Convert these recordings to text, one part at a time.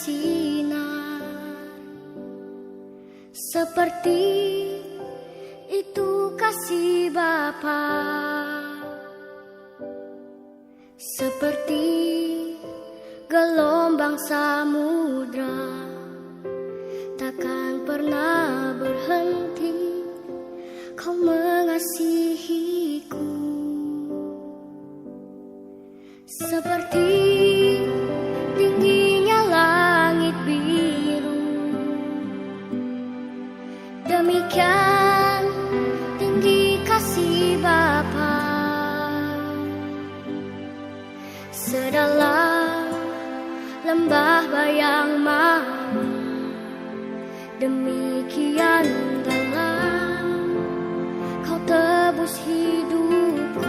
bersinar. Seperti itu kasih Bapa, seperti gelombang samudra, takkan pernah berhenti Kau mengasihiku. Seperti tingginya langit biru, demikian tinggi kasih Bapa. Sedalam lembah bayang maut, demikian dalam Kau tebus hidupku.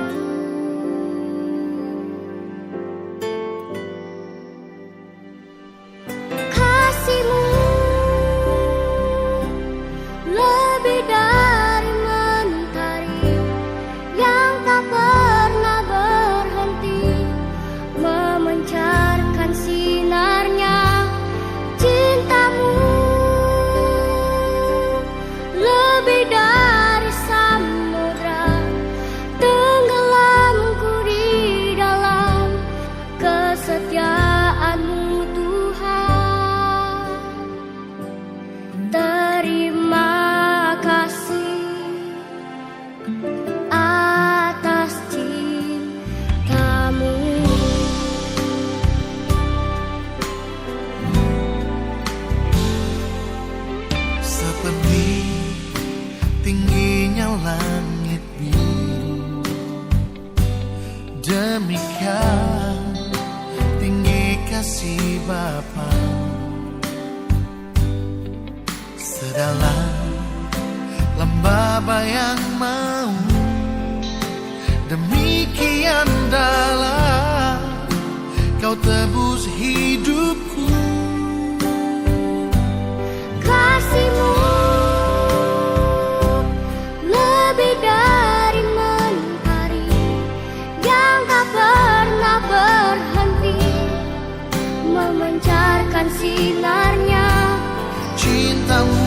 Kasih-Mu lebih dari mentari yang tak pernah berhenti memancarkan sinarnya. Cinta-Mu lebih dari samudra, tenggelamku di dalam kesetiaan-Mu Tuhan. Terima kasih atas cinta-Mu. Seperti tingginya langit biru, demikian tinggi kasih Bapa. Sedalam lembah bayang maut, demikian dalam Kau tebus hidupku. Kasih-Mu lebih dari mentari yang tak pernah berhenti memancarkan sinarnya. Cinta-Mu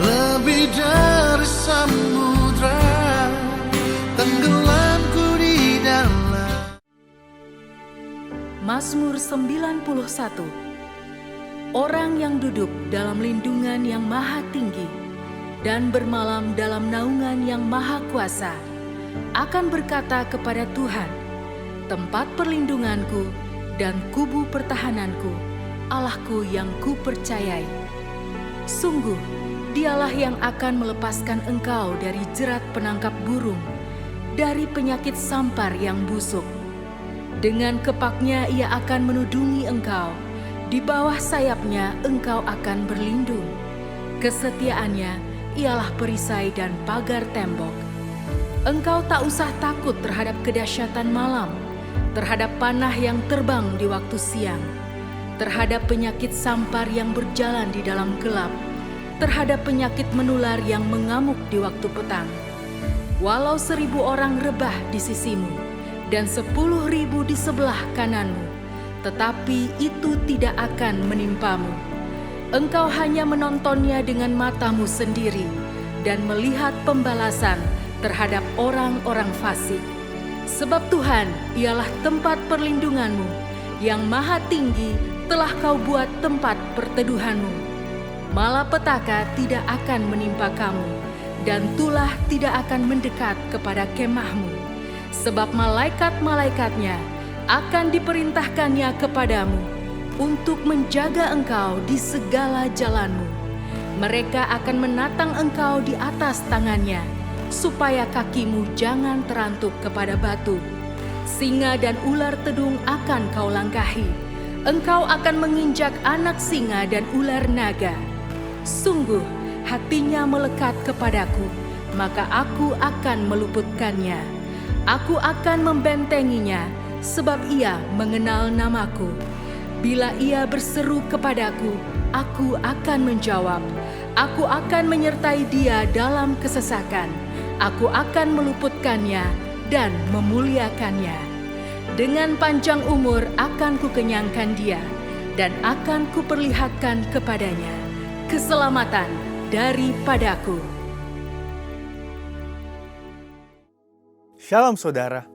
lebih dari samudra, tenggelamku di dalam. Mazmur 91. Orang yang duduk dalam lindungan yang maha tinggi dan bermalam dalam naungan yang maha kuasa akan berkata kepada Tuhan, tempat perlindunganku dan kubu pertahananku, Allahku yang kupercayai. Sungguh, Dialah yang akan melepaskan engkau dari jerat penangkap burung, dari penyakit sampar yang busuk. Dengan kepaknya Ia akan menudungi engkau, di bawah sayapnya engkau akan berlindung. Kesetiaannya ialah perisai dan pagar tembok. Engkau tak usah takut terhadap kedahsyatan malam, terhadap panah yang terbang di waktu siang, terhadap penyakit sampar yang berjalan di dalam gelap, terhadap penyakit menular yang mengamuk di waktu petang. Walau 1.000 orang rebah di sisimu dan 10.000 di sebelah kananmu, tetapi itu tidak akan menimpamu. Engkau hanya menontonnya dengan matamu sendiri dan melihat pembalasan terhadap orang-orang fasik. Sebab Tuhan ialah tempat perlindunganmu, yang maha tinggi telah kau buat tempat perteduhanmu. Malapetaka tidak akan menimpa kamu, dan tulah tidak akan mendekat kepada kemahmu. Sebab malaikat-malaikatnya akan diperintahkannya kepadamu untuk menjaga engkau di segala jalanmu. Mereka akan menatang engkau di atas tangannya, supaya kakimu jangan terantuk kepada batu. Singa dan ular tedung akan kau langkahi. Engkau akan menginjak anak singa dan ular naga. Sungguh, hatinya melekat kepadaku, maka aku akan meluputkannya. Aku akan membentenginya, sebab ia mengenal namaku. Bila ia berseru kepadaku, aku akan menjawab. Aku akan menyertai dia dalam kesesakan. Aku akan meluputkannya dan memuliakannya. Dengan panjang umur akan kukenyangkan dia, dan akan kuperlihatkan kepadanya keselamatan daripadaku. Shalom saudara,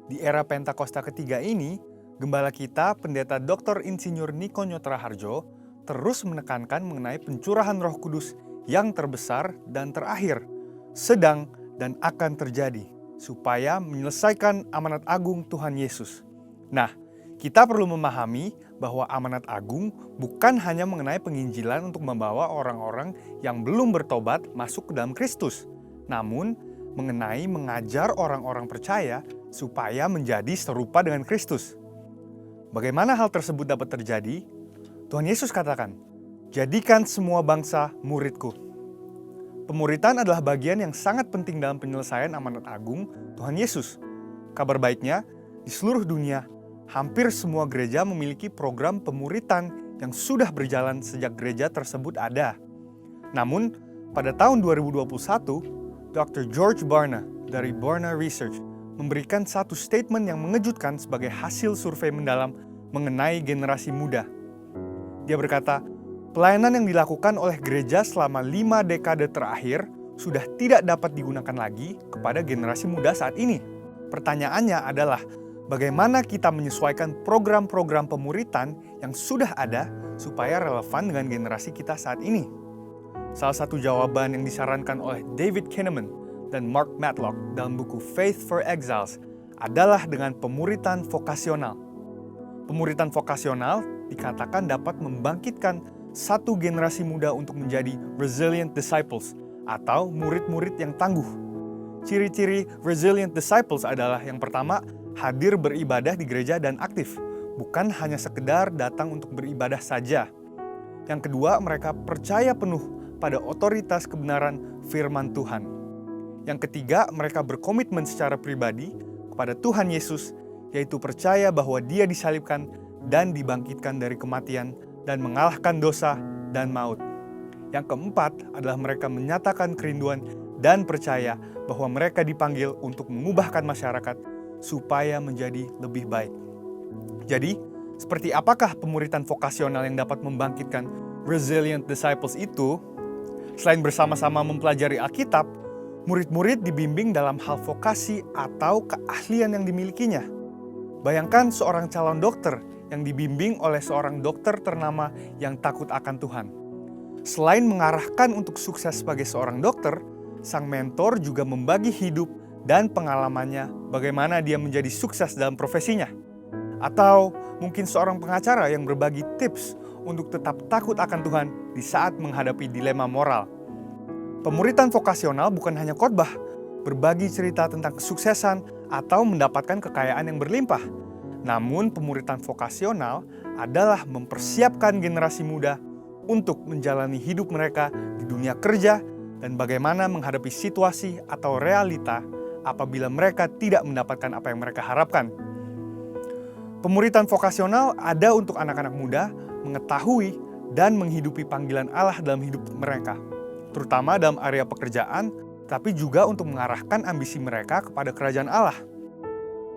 di era Pentakosta ketiga ini, Gembala kita, Pendeta Dr. Insinyur Niko Nyotraharjo, terus menekankan mengenai pencurahan Roh Kudus yang terbesar dan terakhir, sedang dan akan terjadi, supaya menyelesaikan amanat agung Tuhan Yesus. Nah, kita perlu memahami bahwa amanat agung bukan hanya mengenai penginjilan untuk membawa orang-orang yang belum bertobat masuk ke dalam Kristus, namun mengenai mengajar orang-orang percaya supaya menjadi serupa dengan Kristus. Bagaimana hal tersebut dapat terjadi? Tuhan Yesus katakan, "Jadikan semua bangsa muridku." Pemuritan adalah bagian yang sangat penting dalam penyelesaian amanat agung Tuhan Yesus. Kabar baiknya, di seluruh dunia, hampir semua gereja memiliki program pemuritan yang sudah berjalan sejak gereja tersebut ada. Namun, pada tahun 2021, Dr. George Barna dari Barna Research memberikan satu statement yang mengejutkan sebagai hasil survei mendalam mengenai generasi muda. Dia berkata, pelayanan yang dilakukan oleh gereja selama 5 dekade terakhir sudah tidak dapat digunakan lagi kepada generasi muda saat ini. Pertanyaannya adalah, bagaimana kita menyesuaikan program-program pemuritan yang sudah ada supaya relevan dengan generasi kita saat ini? Salah satu jawaban yang disarankan oleh David Kinnaman dan Mark Matlock dalam buku Faith for Exiles adalah dengan pemuritan vokasional. Pemuritan vokasional dikatakan dapat membangkitkan satu generasi muda untuk menjadi resilient disciples atau murid-murid yang tangguh. Ciri-ciri resilient disciples adalah yang pertama, hadir beribadah di gereja dan aktif, bukan hanya sekedar datang untuk beribadah saja. Yang kedua, mereka percaya penuh pada otoritas kebenaran firman Tuhan. Yang ketiga, mereka berkomitmen secara pribadi kepada Tuhan Yesus, yaitu percaya bahwa Dia disalibkan dan dibangkitkan dari kematian dan mengalahkan dosa dan maut. Yang keempat adalah mereka menyatakan kerinduan dan percaya bahwa mereka dipanggil untuk mengubahkan masyarakat supaya menjadi lebih baik. Jadi, seperti apakah pemuritan vokasional yang dapat membangkitkan resilient disciples itu? Selain bersama-sama mempelajari Alkitab, murid-murid dibimbing dalam hal vokasi atau keahlian yang dimilikinya. Bayangkan seorang calon dokter yang dibimbing oleh seorang dokter ternama yang takut akan Tuhan. Selain mengarahkan untuk sukses sebagai seorang dokter, sang mentor juga membagi hidup dan pengalamannya bagaimana dia menjadi sukses dalam profesinya. Atau mungkin seorang pengacara yang berbagi tips untuk tetap takut akan Tuhan di saat menghadapi dilema moral. Pemuritan vokasional bukan hanya khotbah, berbagi cerita tentang kesuksesan atau mendapatkan kekayaan yang berlimpah. Namun pemuritan vokasional adalah mempersiapkan generasi muda untuk menjalani hidup mereka di dunia kerja dan bagaimana menghadapi situasi atau realita apabila mereka tidak mendapatkan apa yang mereka harapkan. Pemuritan vokasional ada untuk anak-anak muda mengetahui dan menghidupi panggilan Allah dalam hidup mereka, terutama dalam area pekerjaan, tapi juga untuk mengarahkan ambisi mereka kepada kerajaan Allah.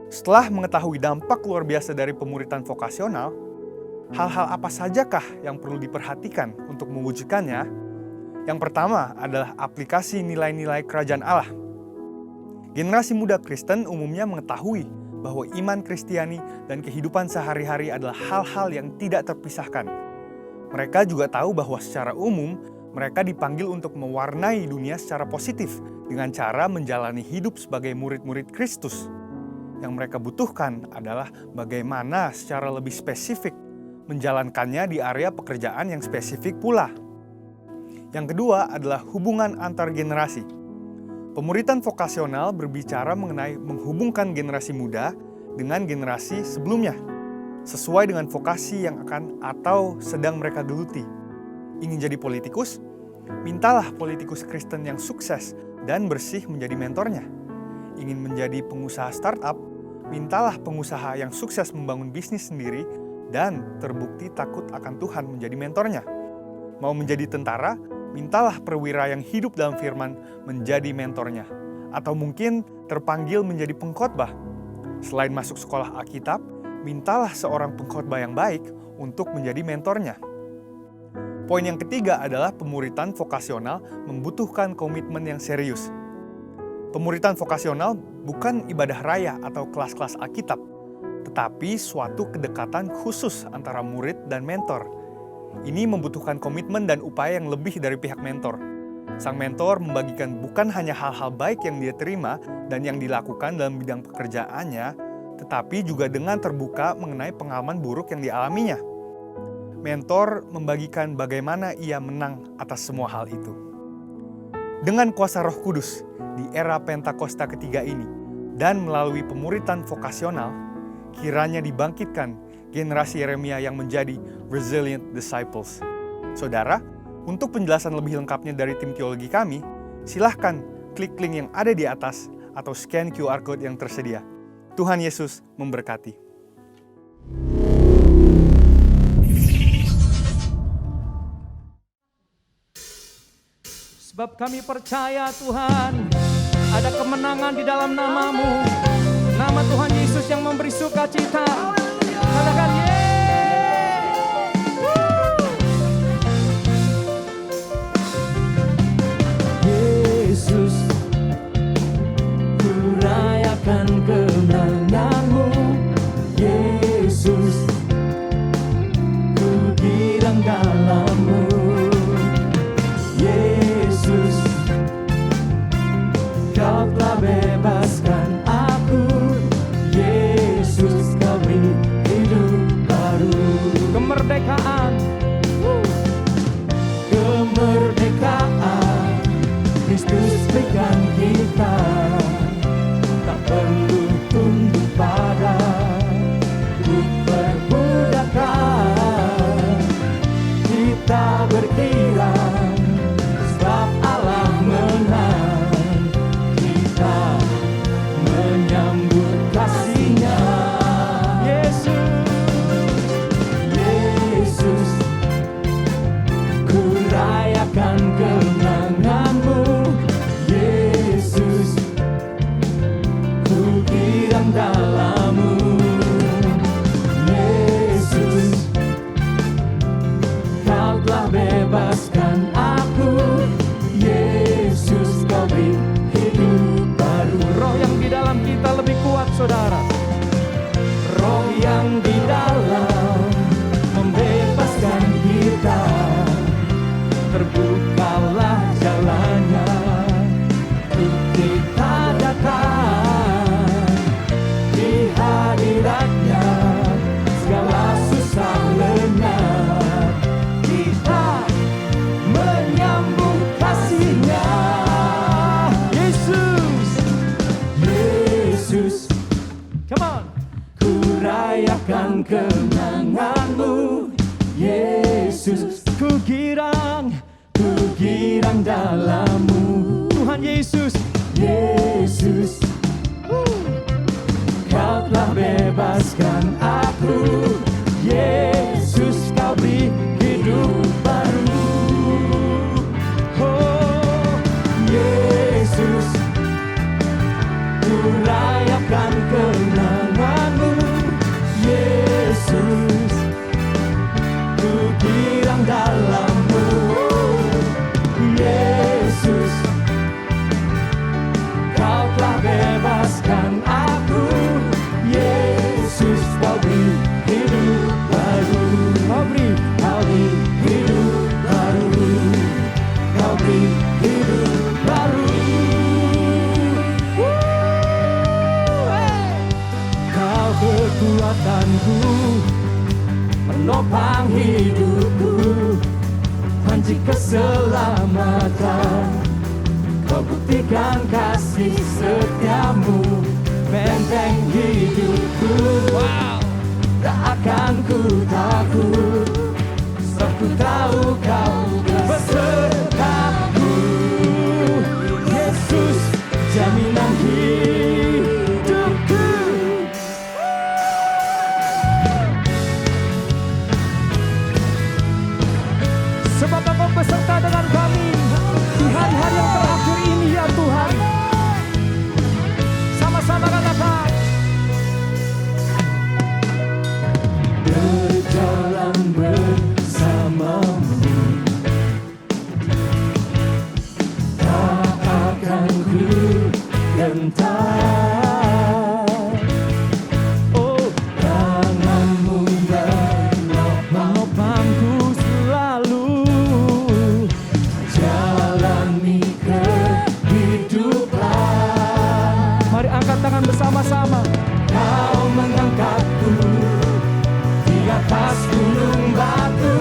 Setelah mengetahui dampak luar biasa dari pemuritan vokasional, hal-hal apa sajakah yang perlu diperhatikan untuk mewujudkannya? Yang pertama adalah aplikasi nilai-nilai kerajaan Allah. Generasi muda Kristen umumnya mengetahui bahwa iman Kristiani dan kehidupan sehari-hari adalah hal-hal yang tidak terpisahkan. Mereka juga tahu bahwa secara umum, mereka dipanggil untuk mewarnai dunia secara positif dengan cara menjalani hidup sebagai murid-murid Kristus. Yang mereka butuhkan adalah bagaimana secara lebih spesifik menjalankannya di area pekerjaan yang spesifik pula. Yang kedua adalah hubungan antar generasi. Pemuritan vokasional berbicara mengenai menghubungkan generasi muda dengan generasi sebelumnya, sesuai dengan vokasi yang akan atau sedang mereka geluti. Ingin jadi politikus? Mintalah politikus Kristen yang sukses dan bersih menjadi mentornya. Ingin menjadi pengusaha startup? Mintalah pengusaha yang sukses membangun bisnis sendiri dan terbukti takut akan Tuhan menjadi mentornya. Mau menjadi tentara? Mintalah perwira yang hidup dalam firman menjadi mentornya. Atau mungkin terpanggil menjadi pengkhotbah. Selain masuk sekolah Alkitab, mintalah seorang pengkhotbah yang baik untuk menjadi mentornya. Poin yang ketiga adalah pemuritan vokasional membutuhkan komitmen yang serius. Pemuritan vokasional bukan ibadah raya atau kelas-kelas Alkitab, tetapi suatu kedekatan khusus antara murid dan mentor. Ini membutuhkan komitmen dan upaya yang lebih dari pihak mentor. Sang mentor membagikan bukan hanya hal-hal baik yang dia terima dan yang dilakukan dalam bidang pekerjaannya, tetapi juga dengan terbuka mengenai pengalaman buruk yang dialaminya. Mentor membagikan bagaimana ia menang atas semua hal itu. Dengan kuasa Roh Kudus di era Pentakosta ketiga ini dan melalui pemuritan vokasional, kiranya dibangkitkan generasi Yeremia yang menjadi resilient disciples. Saudara, untuk penjelasan lebih lengkapnya dari tim teologi kami, silahkan klik link yang ada di atas atau scan QR Code yang tersedia. Tuhan Yesus memberkati. Sebab kami percaya Tuhan, ada kemenangan di dalam nama-Mu. Nama Tuhan Yesus yang memberi sukacita. Katakan Yesus, ku rayakan kemenangan-Mu. Yesus, ku girang dalam-Mu. Yesus, Kau telah bebaskan aku. Yesus, Kau beri hidup baru. Kemerdekaan, kemerdekaan Kristus berikan kita. Tak perlu tunduk pada perbudakan. Kita berkirang sebab Allah menang. Kita menyambut kasih-Nya. Yesus, ku rayakan kemenangan-Mu. Yesus, ku girang dalam-Mu. Yesus, Kau telah bebaskan aku. Yesus, Kau beri hidup baru. Roh yang di dalam kita lebih kuat, saudara. Roh yang di dalam membebaskan kita. Terbukalah jalannya untuk kita datang di hadirat-Nya. Segala susah lenyap. Kita menyambut kasih-Nya. Yesus, come on. Ku rayakan kemenangan-Mu. Yesus, ku girang dalam-Mu. Tuhan Yesus, Kau telah bebaskan aku. Yesus, Kau beri hidup baru. Oh, Yesus, ku rayakan kemenangan-Mu. Yesus, ku girang dalam-Mu. Yesus, Kau telah bebaskan aku. Yesus, Kau beri hidup baru. Kau beri hidup baru. Kau beri hidup baru. Kau kekuatanku, menopang hidupku, janji keselamatan. Kau buktikan kasih setia-Mu, benteng hidupku. Wow. Tak akan ku takut, sebab ku tahu Kau besertaku. Yesus, jaminan hidupku. Sebab Engkau beserta dengan kami di hari-hari yang terakhir ini, ya Tuhan. Sama-sama katakan, tanganku gentar. Oh, tanganmu menopangku selalu, jalani kehidupan. Mari angkat tangan bersama-sama. Kau mengangkatku di atas gunung batu,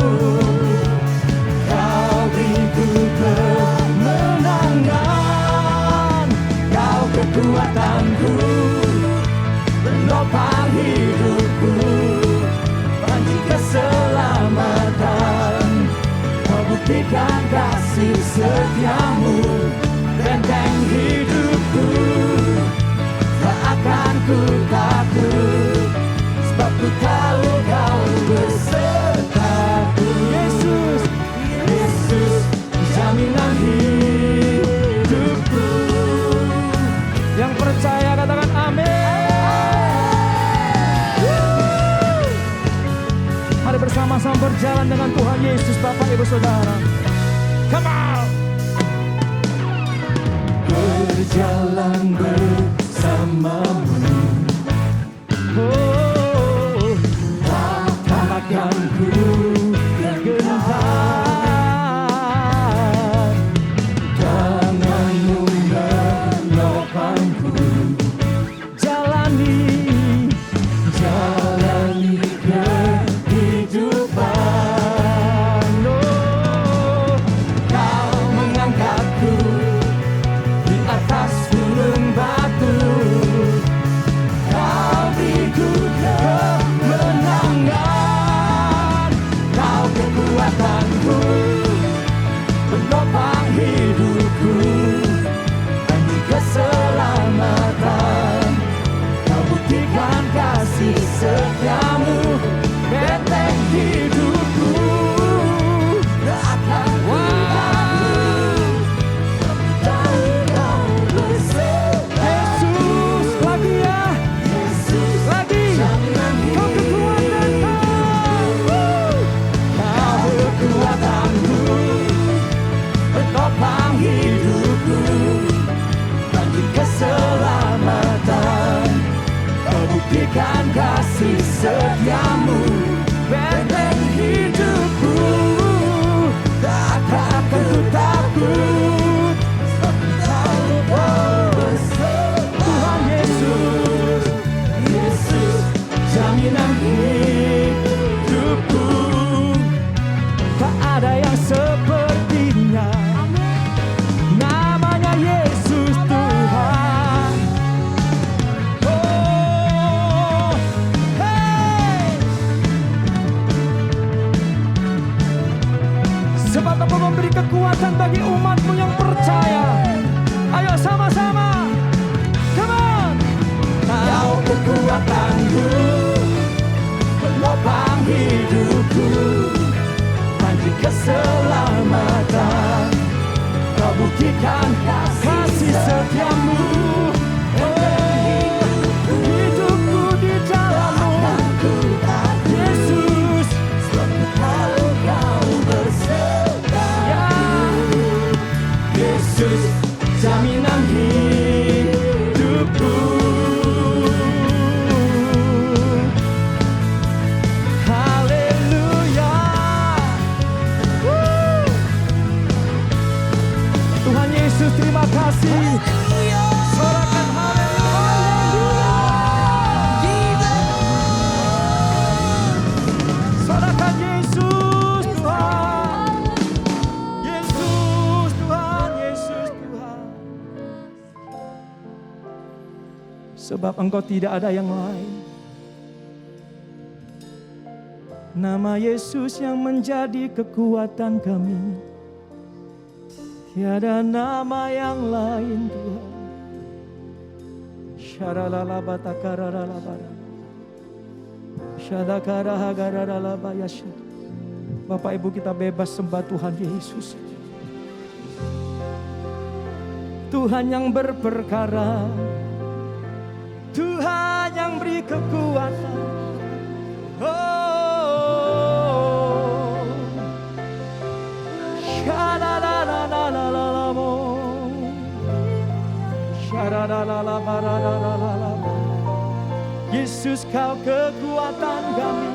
Kau beriku kemenangan, Kau kekuatanku, penopang hidupku, panci keselamatan. Kau buktikan kasih setiamu, benteng hidupku. Tak akan ku takut, sebab ku tahu Kau besertaku. Yesus, Yesus, jaminan hidupku. Yang percaya katakan amin. Mari bersama-sama berjalan dengan Tuhan Yesus, Bapak Ibu Saudara. Come on. Berjalan bersamamu, oh, takkan ku gentar. Tanganmu menopangku, jalani kehidupan. Oh, Kau mengangkatku di atas gunung batu, Kau beriku kemenangan, Kau kekuatanku, penopang hidupku, panci keselamatan. Kau buktikan kasih setiamu, benteng hidupku. Tak akan ku takut, tahu Kau beserta. Yesus, lagi ya. Yesus, lagi. Kau kekuatanku, Kau kekuatanku, penopang hidupku, panci keselamatan. Kau buktikan kasih setiamu, benteng hidupku. Tak akan ku takut, sebab ku tahu Kau beserta. Tuhan Yesus, Yesus, jaminan hidupku. Tak ada yang sepertinya, namanya Yesus Tuhan. Oh, hey. Sebab Engkau memberi kekuatan bagi umat-Mu yang percaya. Ayo sama-sama, come on. Kau kekuatanku, penopang hidupku, panci keselamatan. Kau buktikan kasih setiamu, hidupku di dalam-Mu. Yesus, sebab ku tahu Kau beserta. Ya, Yesus, jaminan hidupku. Haleluya. Tuhan Yesus, terima kasih. Sorakan haleluya. Sorakan Yesus Tuhan. Yesus Tuhan, Yesus Tuhan. Sebab Engkau tidak ada yang lain. Nama Yesus yang menjadi kekuatan kami. Tiada nama yang lain Tuhan. Syaralalabatakaradalabara. Syadakarahagaralabayasya. Bapak Ibu, kita bebas sembah Tuhan Yesus. Tuhan yang berperkara, Tuhan yang beri kekuatan. Oh, Yesus, Kau kekuatan kami,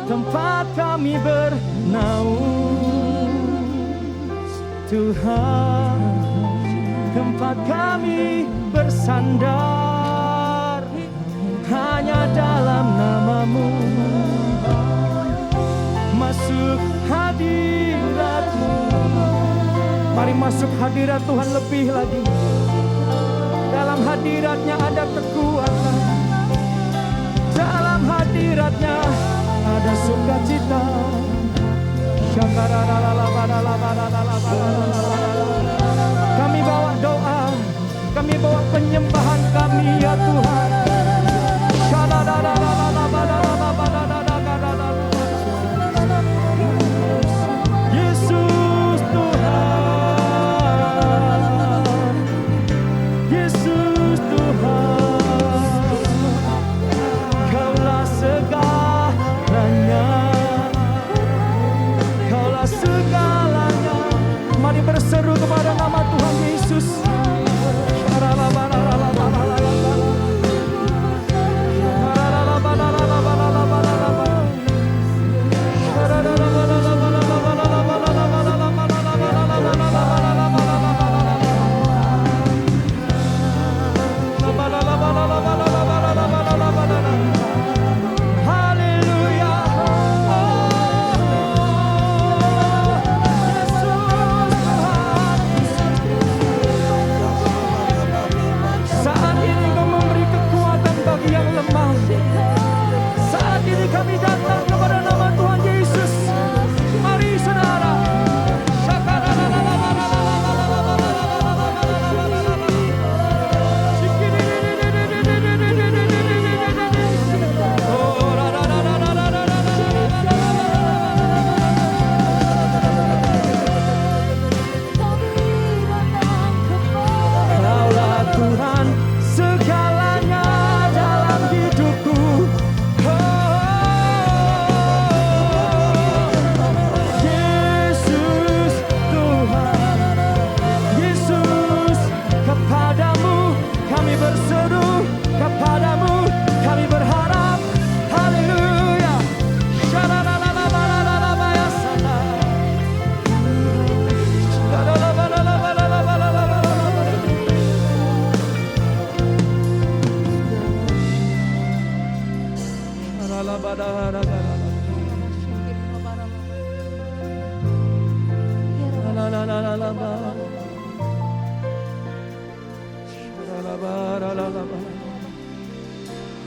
tempat kami bernaung. Tuhan, tempat kami bersandar hanya dalam nama-Mu. Masuk hadirat-Mu. Mari masuk hadirat Tuhan lebih lagi. Dalam hadirat-Nya ada kekuatan. Dalam hadirat-Nya ada sukacita. Kami bawa doa, kami bawa penyembahan kami ya Tuhan. Yesus Tuhan, Yesus Tuhan, Kaulah segalanya, Kaulah segalanya. Mari berseru kepada nama Tuhan Yesus.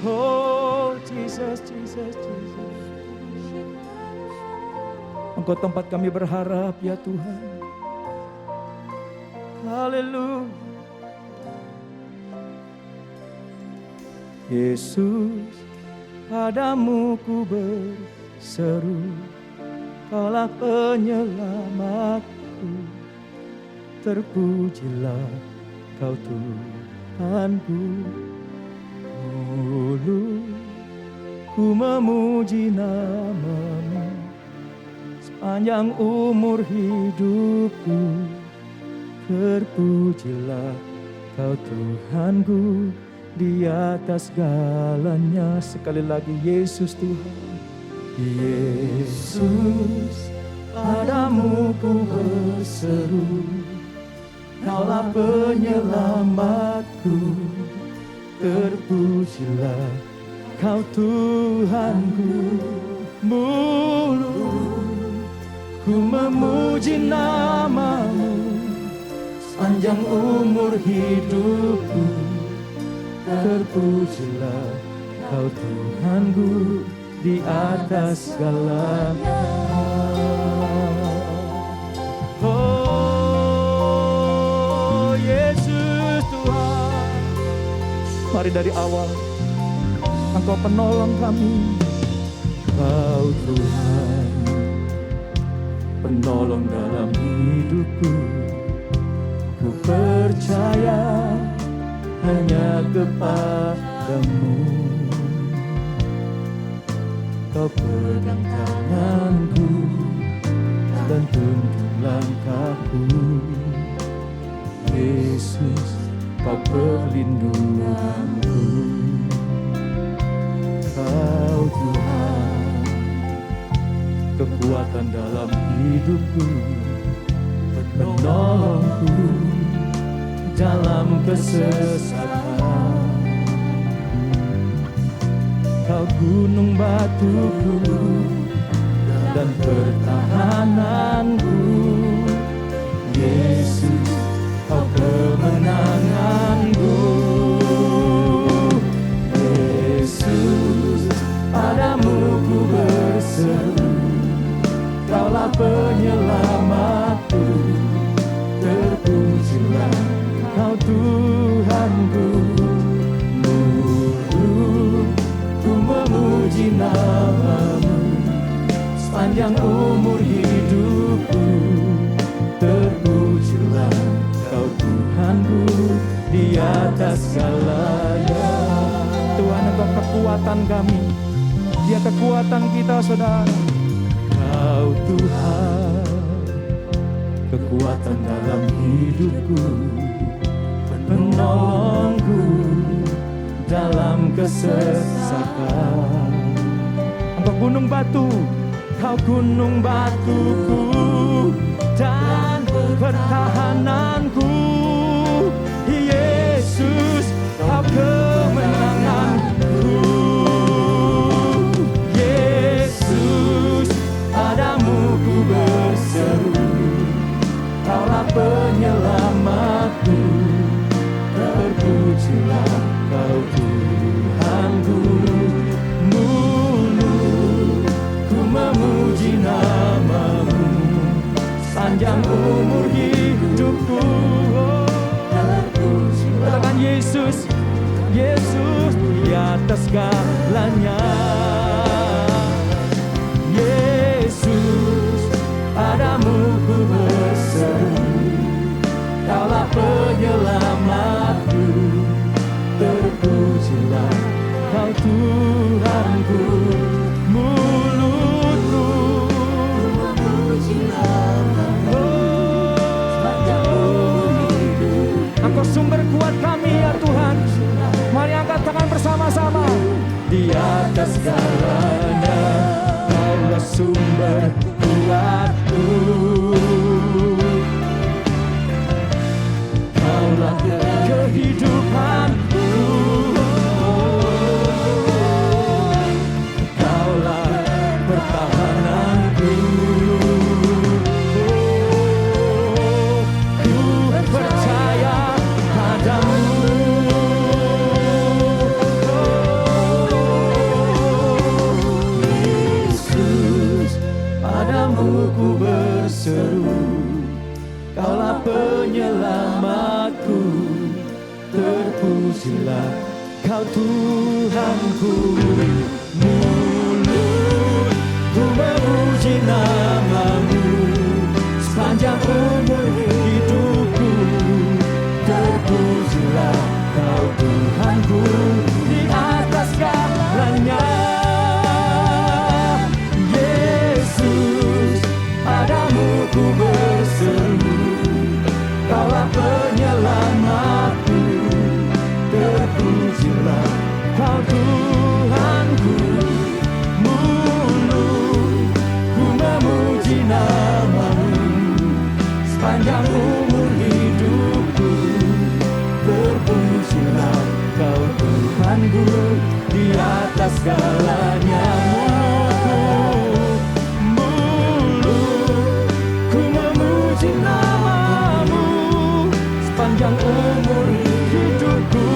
Oh Jesus, Jesus, Jesus. Engkau tempat kami berharap ya Tuhan. Haleluya. Yesus, padamu ku berseru, Kaulah penyelamatku. Terpujilah Kau Tuhanku. Dulu ku memuji nama-Mu sepanjang umur hidupku. Terpujilah Kau Tuhanku di atas segalanya. Sekali lagi Yesus Tuhan. Yesus, padamu ku berseru, Kaulah penyelamatku. Terpujilah Kau Tuhanku. Mulut ku memuji nama-Mu sepanjang umur hidupku. Terpujilah Kau Tuhanku di atas segalanya. Oh Yesus Tuhan, mari dari awal Engkau penolong kami. Kau Tuhan, penolong dalam hidupku. Ku percaya hanya kepada-Mu. Kau pegang tanganku dan tuntun langkahku. Yesus, Kau perlindunganku. Kau Tuhan, kekuatan dalam hidupku, penolongku dalam kesesatan. Kau gunung batuku dan pertahananku. Yesus, kau kemenanganku. Yesus, padamu ku berseru, Kaulah penyelamatku. Terpujilah Kau Tuhanku. Murdu ku memuji nama-Mu sepanjang umur hidupku. Terpujilah Kau Tuhanku di atas segalanya. Tuhan, Engkau kekuatan kami, Dia kekuatan kita, saudara. Kau Tuhan, kekuatan dalam hidupku, penolongku dalam kesesakan. Engkau gunung batu, Kau gunung batuku dan pertahananku. Yesus, Kau kemenanganku. Yesus, padamu ku berseru, Kaulah penyelamatku. Terpujilah Kau Tuhanku. Mulut ku memuji nama-Mu sepanjang umur hidupku. Katakan Yesus, Yesus di atas segalanya. Yesus, padamu ku berseru, Kaulah penyelamatku. Terpujilah Kau Tuhanku. Mulutku memuji nama-Mu sepanjang umur hidup. Engkau sumber kuat kami ya Tuhan. Mari angkat tangan bersama-sama. Di atas segalanya Kaulah sumber kuatku. Kaulah kehidupanku. Kaulah pertahananku. Ku percaya padamu. Yesus, padamu ku berseru, Kaulah penyelamatku. Terpujilah Kau Tuhanku. Mulut ku memuji nama-Mu sepanjang umur hidupku. Terpujilah Kau Tuhanku di atas segalanya. Yesus, padamu ku berseru, Kaulah penyelamatku. Terpujilah Kau Tuhanku. Mulut ku memuji nama-Mu sepanjang umur hidupku. Terpujilah Kau Tuhanku di atas segalanya. Mulut ku memuji nama-Mu sepanjang umur hidupku.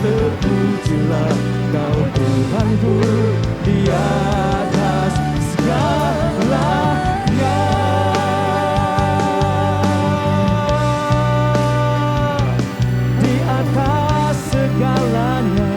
Terpujilah Kau Tuhanku di atas segalanya. Di atas segalanya.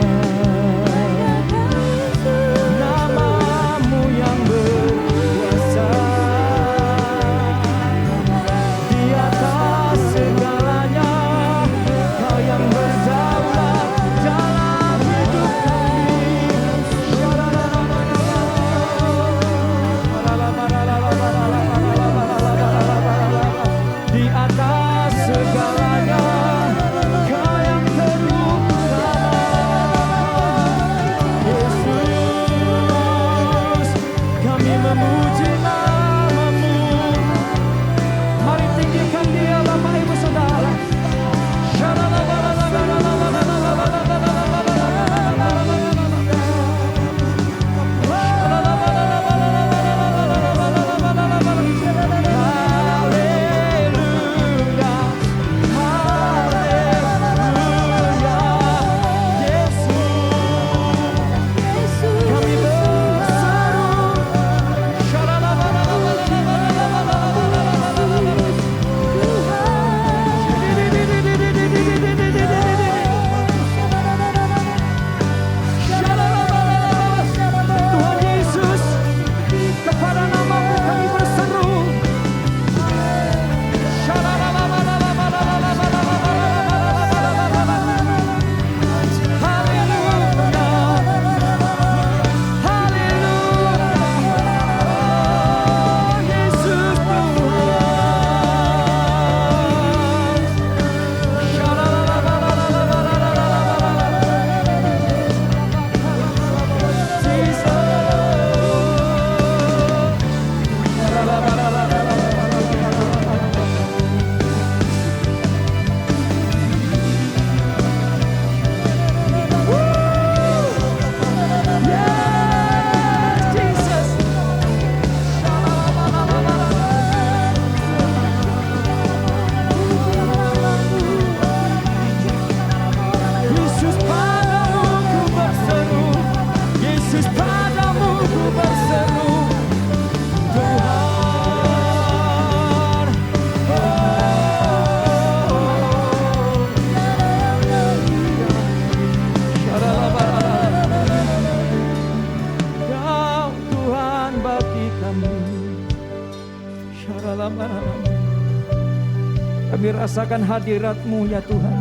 Kami rasakan hadirat-Mu ya Tuhan.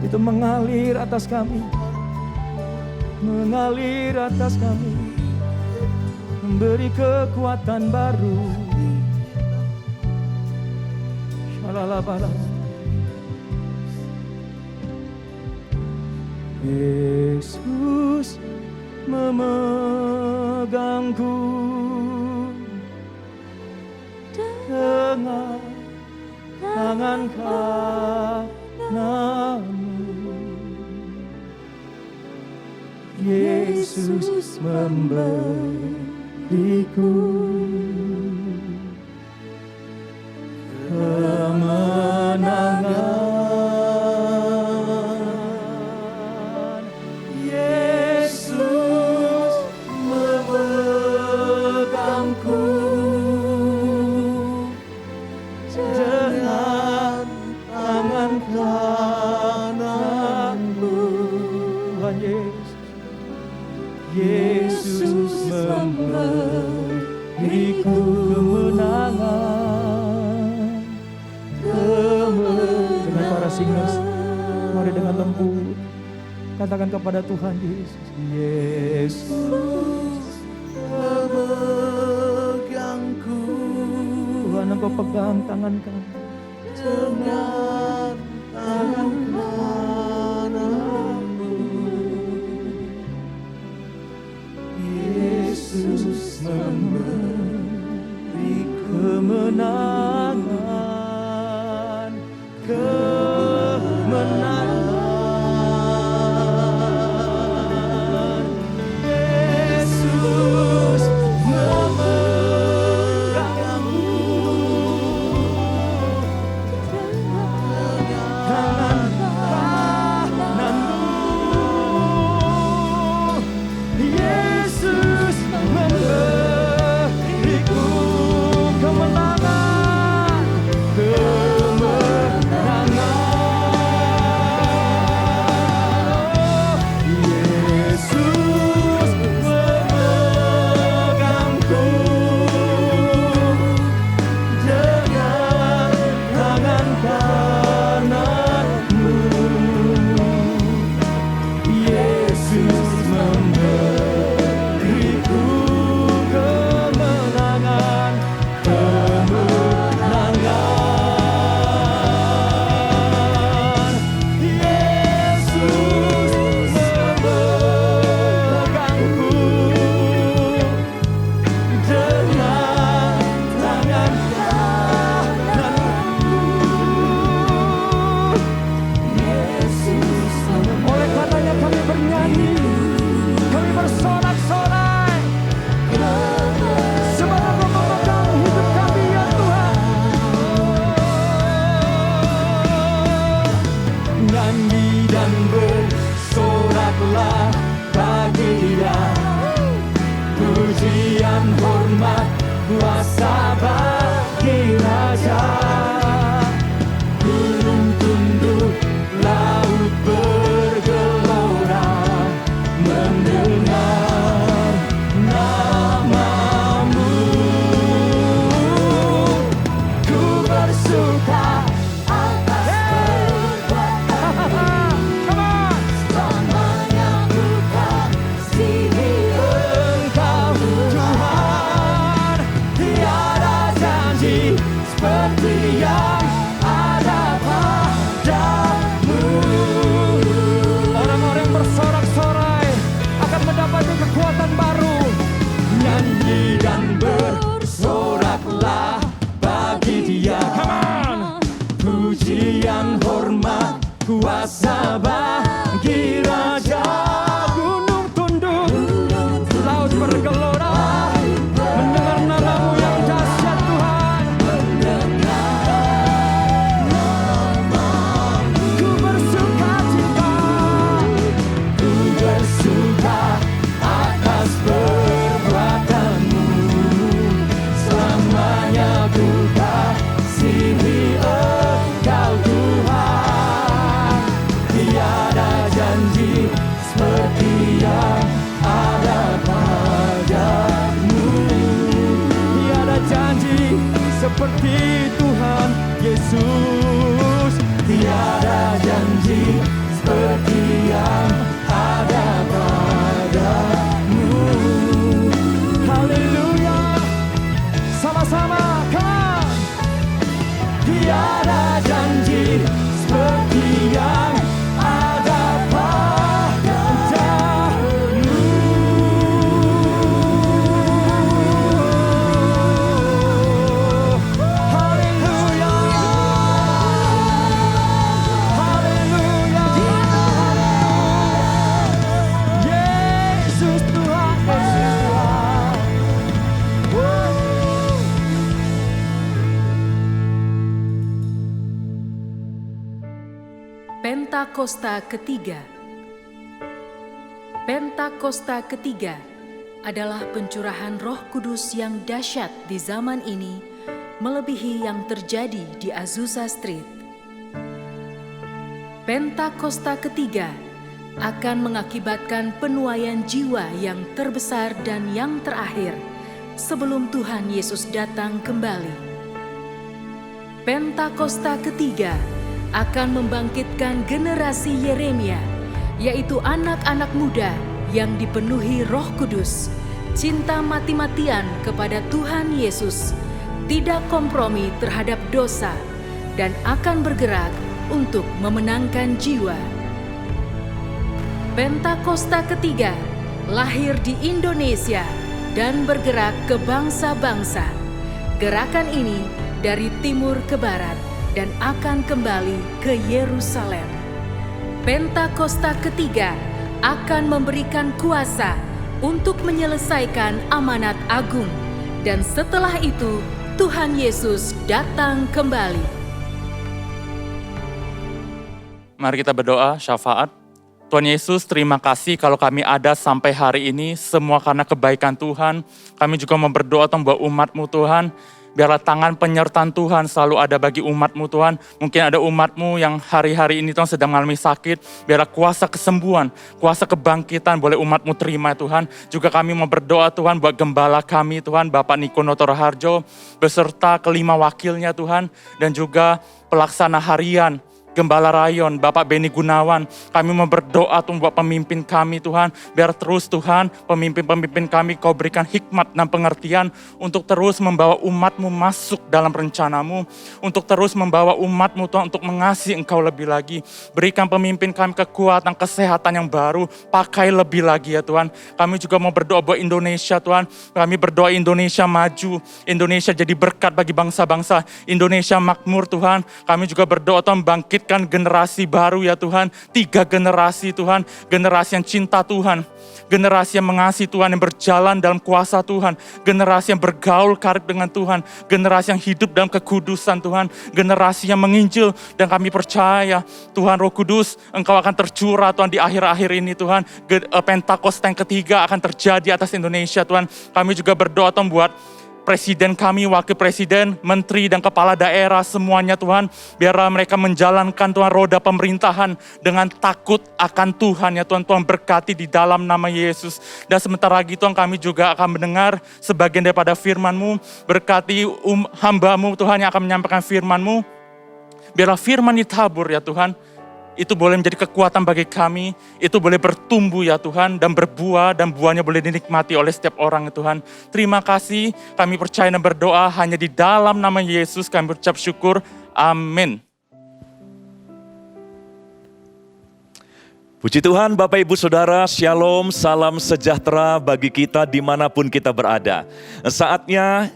Itu mengalir atas kami, mengalir atas kami, memberi kekuatan baru. Shalalabala. Yesus memegangku dengan tangan kananmu. Yesus memberiku kemenangan. Yesus memegangku dengan tangan kananmu. Tuhan Yesus, Yesus memberiku kemenangan. Dengan para singers, mari dengan lembut katakan kepada Tuhan Yesus, Yesus Memegangku Tuhan, Engkau pegang tangan kami dengan tangan kananmu. Yesus memberi kemenangan, kemenangan. Yesus memegangku tangan ada janji seperti yang ada padamu. Haleluya, haleluya. Yesus Tuhan, Yesus Tuhan. Pentakosta ketiga. Pentakosta ketiga adalah pencurahan Roh Kudus yang dahsyat di zaman ini, melebihi yang terjadi di Azusa Street. Pentakosta ketiga akan mengakibatkan penuaian jiwa yang terbesar dan yang terakhir sebelum Tuhan Yesus datang kembali. Pentakosta ketiga akan membangkitkan generasi Yeremia, yaitu anak-anak muda yang dipenuhi Roh Kudus, cinta mati-matian kepada Tuhan Yesus, tidak kompromi terhadap dosa, dan akan bergerak untuk memenangkan jiwa. Pentakosta ketiga lahir di Indonesia dan bergerak ke bangsa-bangsa. Gerakan ini dari timur ke barat dan akan kembali ke Yerusalem. Pentakosta ketiga akan memberikan kuasa untuk menyelesaikan amanat agung, dan setelah itu Tuhan Yesus datang kembali. Mari kita berdoa syafaat. Tuhan Yesus, terima kasih kalau kami ada sampai hari ini, semua karena kebaikan Tuhan. Kami juga mau berdoa buat umat-Mu Tuhan. Biarlah tangan penyertaan Tuhan selalu ada bagi umat-Mu Tuhan. Mungkin ada umat-Mu yang hari-hari ini Tuhan sedang mengalami sakit. Biarlah kuasa kesembuhan, kuasa kebangkitan boleh umat-Mu terima Tuhan. Juga kami mau berdoa Tuhan buat gembala kami Tuhan, Bapak Nikono Toraharjo, beserta kelima wakilnya Tuhan. Dan juga pelaksana harian, Gembala Rayon, Bapak Beni Gunawan. Kami mau berdoa Tuhan buat pemimpin kami Tuhan. Biar terus Tuhan, pemimpin-pemimpin kami Kau berikan hikmat dan pengertian untuk terus membawa umat-Mu masuk dalam rencana-Mu. Untuk terus membawa umat-Mu Tuhan untuk mengasihi Engkau lebih lagi. Berikan pemimpin kami kekuatan, kesehatan yang baru. Pakai lebih lagi ya Tuhan. Kami juga mau berdoa buat Indonesia Tuhan. Kami berdoa Indonesia maju. Indonesia jadi berkat bagi bangsa-bangsa. Indonesia makmur Tuhan. Kami juga berdoa Tuhan bangkit generasi baru ya Tuhan, 3 generasi Tuhan, generasi yang cinta Tuhan, generasi yang mengasihi Tuhan, yang berjalan dalam kuasa Tuhan, generasi yang bergaul karib dengan Tuhan, generasi yang hidup dalam kekudusan Tuhan, generasi yang menginjil, dan kami percaya Tuhan Roh Kudus, Engkau akan tercurah Tuhan di akhir-akhir ini Tuhan, Pentakosta yang ketiga akan terjadi atas Indonesia Tuhan. Kami juga berdoa Tuhan buat Presiden kami, Wakil Presiden, Menteri dan Kepala Daerah semuanya Tuhan. Biarlah mereka menjalankan Tuhan roda pemerintahan dengan takut akan Tuhan ya Tuhan. Tuhan berkati di dalam nama Yesus. Dan sementara lagi Tuhan kami juga akan mendengar sebagian daripada firman-Mu. Berkati hamba-Mu Tuhan yang akan menyampaikan firman-Mu. Biarlah firman ditabur ya Tuhan. Itu boleh menjadi kekuatan bagi kami, itu boleh bertumbuh ya Tuhan, dan berbuah, dan buahnya boleh dinikmati oleh setiap orang ya Tuhan. Terima kasih, kami percaya dan berdoa hanya di dalam nama Yesus kami berucap syukur, amin. Puji Tuhan Bapak Ibu Saudara, Shalom, salam sejahtera bagi kita dimanapun kita berada. Saatnya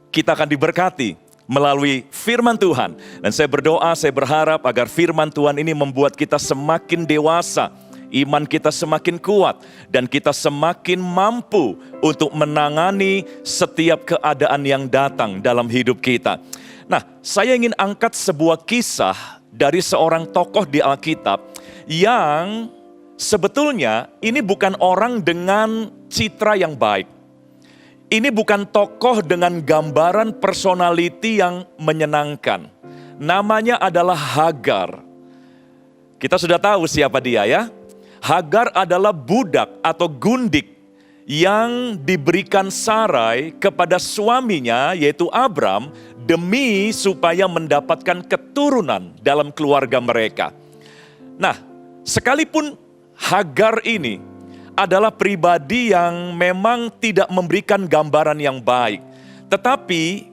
kita akan diberkati melalui firman Tuhan. Dan saya berdoa, saya berharap agar firman Tuhan ini membuat kita semakin dewasa, iman kita semakin kuat, dan kita semakin mampu untuk menangani setiap keadaan yang datang dalam hidup kita. Nah, saya ingin angkat sebuah kisah dari seorang tokoh di Alkitab yang sebetulnya ini bukan orang dengan citra yang baik. Ini bukan tokoh dengan gambaran personality yang menyenangkan. Namanya adalah Hagar. Kita sudah tahu siapa dia ya. Hagar adalah budak atau gundik yang diberikan Sarai kepada suaminya yaitu Abram demi supaya mendapatkan keturunan dalam keluarga mereka. Nah, sekalipun Hagar ini adalah pribadi yang memang tidak memberikan gambaran yang baik. Tetapi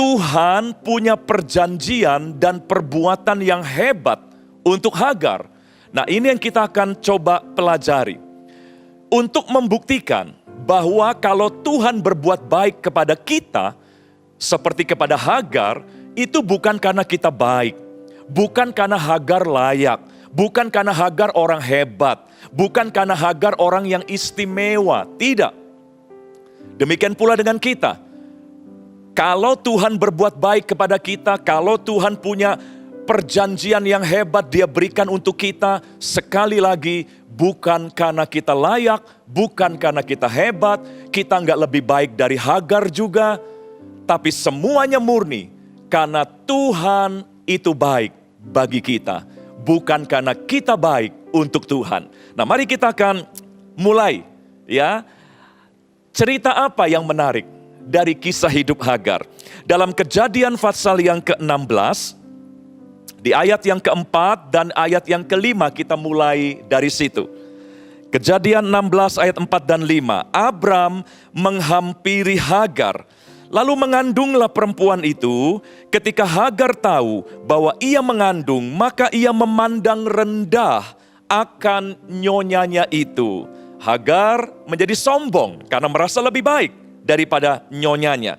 Tuhan punya perjanjian dan perbuatan yang hebat untuk Hagar. Nah, ini yang kita akan coba pelajari. Untuk membuktikan bahwa kalau Tuhan berbuat baik kepada kita, seperti kepada Hagar, itu bukan karena kita baik. Bukan karena Hagar layak. Bukan karena Hagar orang hebat. Bukan karena Hagar orang yang istimewa. Tidak. Demikian pula dengan kita. Kalau Tuhan berbuat baik kepada kita, kalau Tuhan punya perjanjian yang hebat Dia berikan untuk kita, sekali lagi bukan karena kita layak, bukan karena kita hebat, kita nggak lebih baik dari Hagar juga, tapi semuanya murni karena Tuhan itu baik bagi kita, bukan karena kita baik untuk Tuhan. Nah, mari kita akan mulai ya. Cerita apa yang menarik dari kisah hidup Hagar? Dalam Kejadian pasal yang ke-16, di ayat yang keempat dan ayat yang kelima kita mulai dari situ. Kejadian 16 ayat 4 dan 5. Abram menghampiri Hagar, lalu mengandunglah perempuan itu. Ketika Hagar tahu bahwa ia mengandung, maka ia memandang rendah akan nyonyanya itu. Hagar menjadi sombong karena merasa lebih baik daripada nyonyanya.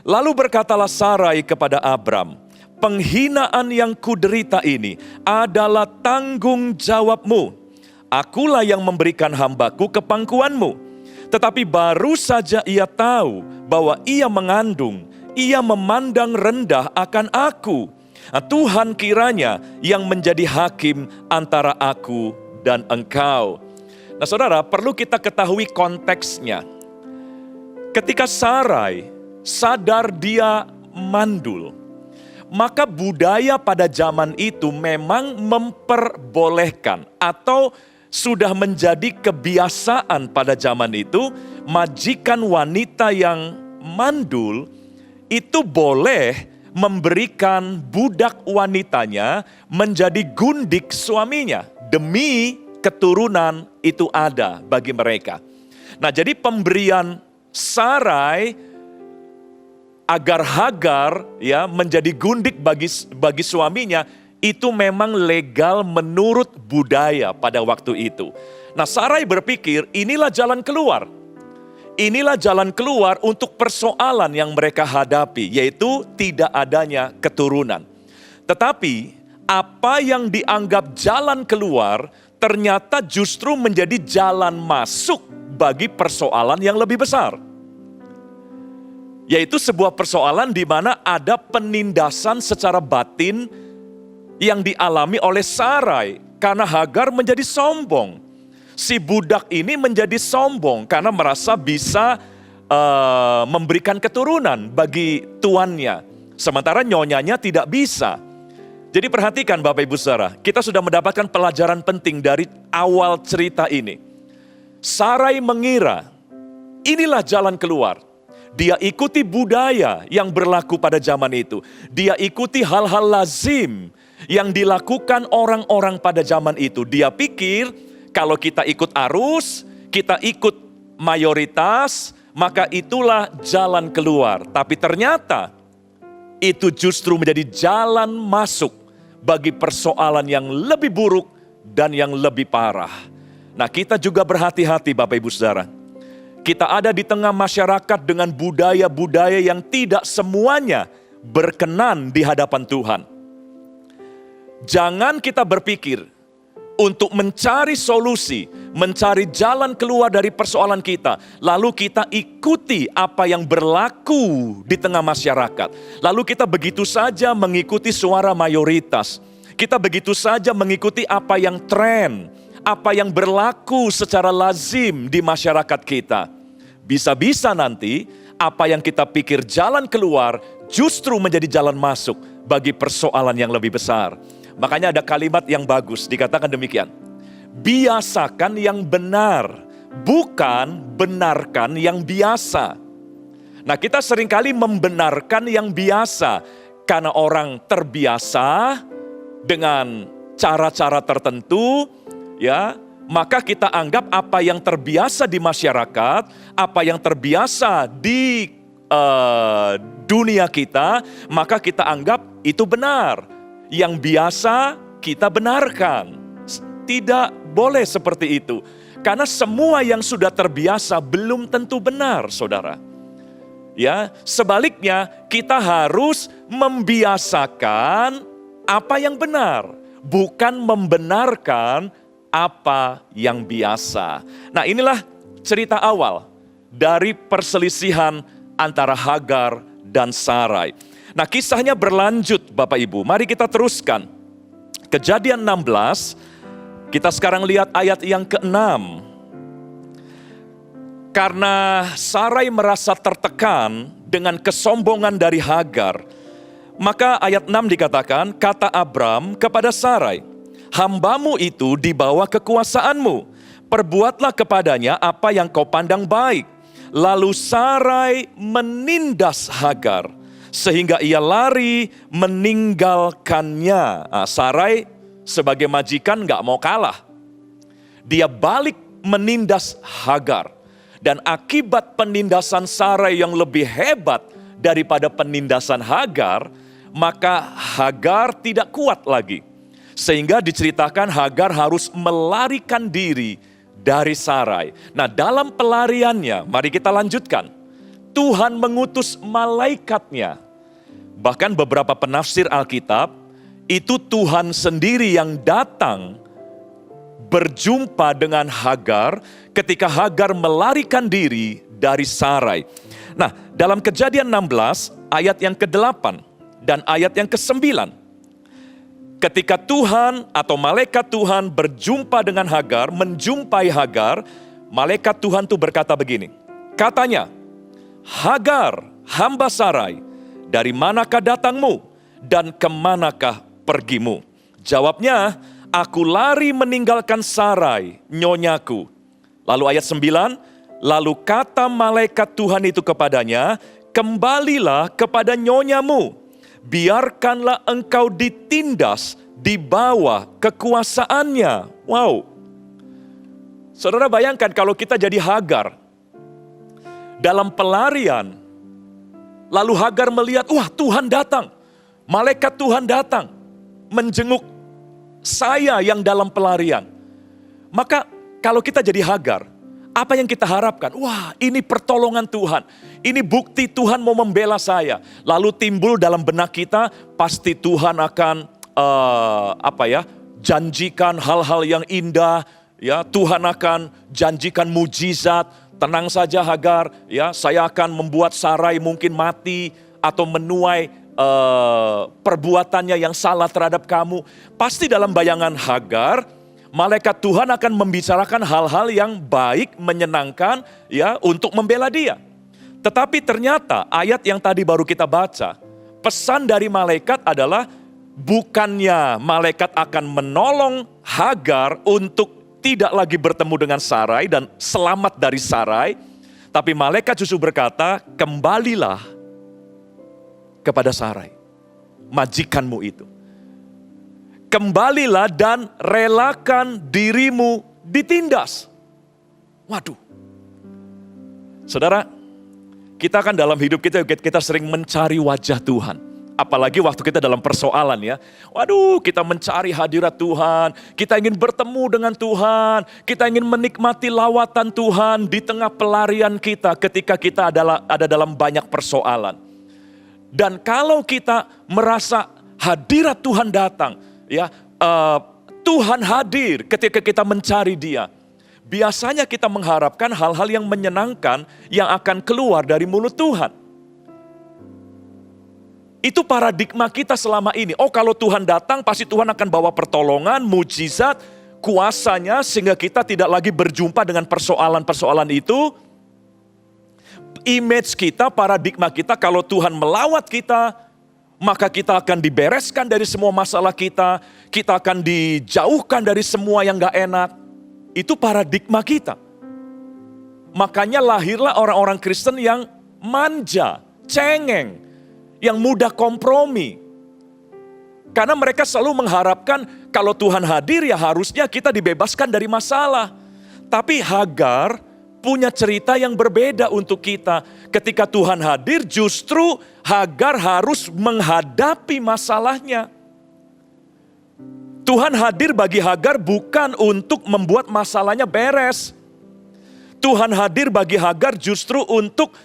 Lalu berkatalah Sarai kepada Abram, penghinaan yang kuderita ini adalah tanggung jawabmu. Akulah yang memberikan hambaku ke pangkuanmu. Tetapi baru saja ia tahu bahwa ia mengandung, ia memandang rendah akan aku. Nah, Tuhan kiranya yang menjadi hakim antara aku dan engkau. Nah, saudara, perlu kita ketahui konteksnya. Ketika Sarai sadar dia mandul, maka budaya pada zaman itu memang memperbolehkan atau sudah menjadi kebiasaan pada zaman itu, majikan wanita yang mandul itu boleh memberikan budak wanitanya menjadi gundik suaminya demi keturunan itu ada bagi mereka. Nah, jadi pemberian Sarai agar Hagar ya menjadi gundik bagi suaminya itu memang legal menurut budaya pada waktu itu. Nah, Sarai berpikir inilah jalan keluar. Inilah jalan keluar untuk persoalan yang mereka hadapi, yaitu tidak adanya keturunan. Tetapi apa yang dianggap jalan keluar ternyata justru menjadi jalan masuk bagi persoalan yang lebih besar. Yaitu sebuah persoalan di mana ada penindasan secara batin yang dialami oleh Sarai karena Hagar menjadi sombong. Si budak ini menjadi sombong karena merasa bisa memberikan keturunan bagi tuannya. Sementara nyonyanya tidak bisa. Jadi perhatikan Bapak Ibu Saudara, kita sudah mendapatkan pelajaran penting dari awal cerita ini. Sarai mengira inilah jalan keluar. Dia ikuti budaya yang berlaku pada zaman itu. Dia ikuti hal-hal lazim yang dilakukan orang-orang pada zaman itu. Dia pikir kalau kita ikut arus, kita ikut mayoritas, maka itulah jalan keluar. Tapi ternyata itu justru menjadi jalan masuk bagi persoalan yang lebih buruk dan yang lebih parah. Nah, kita juga berhati-hati Bapak Ibu Saudara. Kita ada di tengah masyarakat dengan budaya-budaya yang tidak semuanya berkenan di hadapan Tuhan. Jangan kita berpikir untuk mencari solusi, mencari jalan keluar dari persoalan kita, lalu kita ikuti apa yang berlaku di tengah masyarakat. Lalu kita begitu saja mengikuti suara mayoritas. Kita begitu saja mengikuti apa yang tren, apa yang berlaku secara lazim di masyarakat kita. Bisa-bisa nanti apa yang kita pikir jalan keluar justru menjadi jalan masuk bagi persoalan yang lebih besar. Makanya ada kalimat yang bagus, dikatakan demikian. Biasakan yang benar, bukan benarkan yang biasa. Nah, kita seringkali membenarkan yang biasa karena orang terbiasa dengan cara-cara tertentu, ya. Maka kita anggap apa yang terbiasa di masyarakat, apa yang terbiasa di dunia kita, maka kita anggap itu benar. Yang biasa kita benarkan. Tidak boleh seperti itu. Karena semua yang sudah terbiasa belum tentu benar, saudara. Ya, sebaliknya kita harus membiasakan apa yang benar, bukan membenarkan apa yang biasa. Nah, inilah cerita awal dari perselisihan antara Hagar dan Sarai. Nah, kisahnya berlanjut Bapak Ibu. Mari kita teruskan. Kejadian 16, kita sekarang lihat ayat yang ke-6. Karena Sarai merasa tertekan dengan kesombongan dari Hagar, maka ayat 6 dikatakan, kata Abram kepada Sarai, hambamu itu di bawah kekuasaanmu, perbuatlah kepadanya apa yang kau pandang baik. Lalu Sarai menindas Hagar, sehingga ia lari meninggalkannya. Nah, Sarai sebagai majikan gak mau kalah. Dia balik menindas Hagar. Dan akibat penindasan Sarai yang lebih hebat daripada penindasan Hagar, maka Hagar tidak kuat lagi. Sehingga diceritakan Hagar harus melarikan diri dari Sarai. Nah, dalam pelariannya, mari kita lanjutkan. Tuhan mengutus malaikatnya. Bahkan beberapa penafsir Alkitab, itu Tuhan sendiri yang datang berjumpa dengan Hagar ketika Hagar melarikan diri dari Sarai. Nah, dalam Kejadian 16 ayat yang ke-8 dan ayat yang ke-9. Ketika Tuhan atau malaikat Tuhan berjumpa dengan Hagar, menjumpai Hagar, malaikat Tuhan itu berkata begini. Katanya, Hagar, hamba Sarai, dari manakah datangmu dan kemanakah pergimu? Jawabnya, aku lari meninggalkan Sarai, nyonyaku. Lalu ayat 9, lalu kata malaikat Tuhan itu kepadanya, kembalilah kepada nyonyamu, biarkanlah engkau ditindas di bawah kekuasaannya. Wow. Saudara bayangkan kalau kita jadi Hagar, dalam pelarian, lalu Hagar melihat, wah Tuhan datang, malaikat Tuhan datang, menjenguk saya yang dalam pelarian. Maka kalau kita jadi Hagar, apa yang kita harapkan? Wah, ini pertolongan Tuhan. Ini bukti Tuhan mau membela saya. Lalu timbul dalam benak kita, pasti Tuhan akan janjikan hal-hal yang indah. Ya, Tuhan akan janjikan mujizat. Tenang saja Hagar, ya, saya akan membuat Sarai mungkin mati atau menuai perbuatannya yang salah terhadap kamu. Pasti dalam bayangan Hagar, malaikat Tuhan akan membicarakan hal-hal yang baik, menyenangkan, ya, untuk membela dia. Tetapi ternyata ayat yang tadi baru kita baca, pesan dari malaikat adalah bukannya malaikat akan menolong Hagar untuk tidak lagi bertemu dengan Sarai dan selamat dari Sarai, tapi malaikat justru berkata, kembalilah kepada Sarai, majikanmu itu. Kembalilah dan relakan dirimu ditindas. Waduh. Saudara, kita kan dalam hidup kita sering mencari wajah Tuhan. Apalagi waktu kita dalam persoalan ya. Waduh, kita mencari hadirat Tuhan. Kita ingin bertemu dengan Tuhan. Kita ingin menikmati lawatan Tuhan di tengah pelarian kita ketika kita ada dalam banyak persoalan. Dan kalau kita merasa hadirat Tuhan datang, ya, Tuhan hadir ketika kita mencari Dia. Biasanya kita mengharapkan hal-hal yang menyenangkan yang akan keluar dari mulut Tuhan. Itu paradigma kita selama ini. Oh, kalau Tuhan datang pasti Tuhan akan bawa pertolongan, mujizat, kuasanya sehingga kita tidak lagi berjumpa dengan persoalan-persoalan itu. Image kita, paradigma kita, kalau Tuhan melawat kita, maka kita akan dibereskan dari semua masalah kita akan dijauhkan dari semua yang gak enak. Itu paradigma kita. Makanya lahirlah orang-orang Kristen yang manja, cengeng, yang mudah kompromi. Karena mereka selalu mengharapkan kalau Tuhan hadir ya harusnya kita dibebaskan dari masalah. Tapi Hagar punya cerita yang berbeda untuk kita. Ketika Tuhan hadir, justru Hagar harus menghadapi masalahnya. Tuhan hadir bagi Hagar bukan untuk membuat masalahnya beres. Tuhan hadir bagi Hagar justru untuk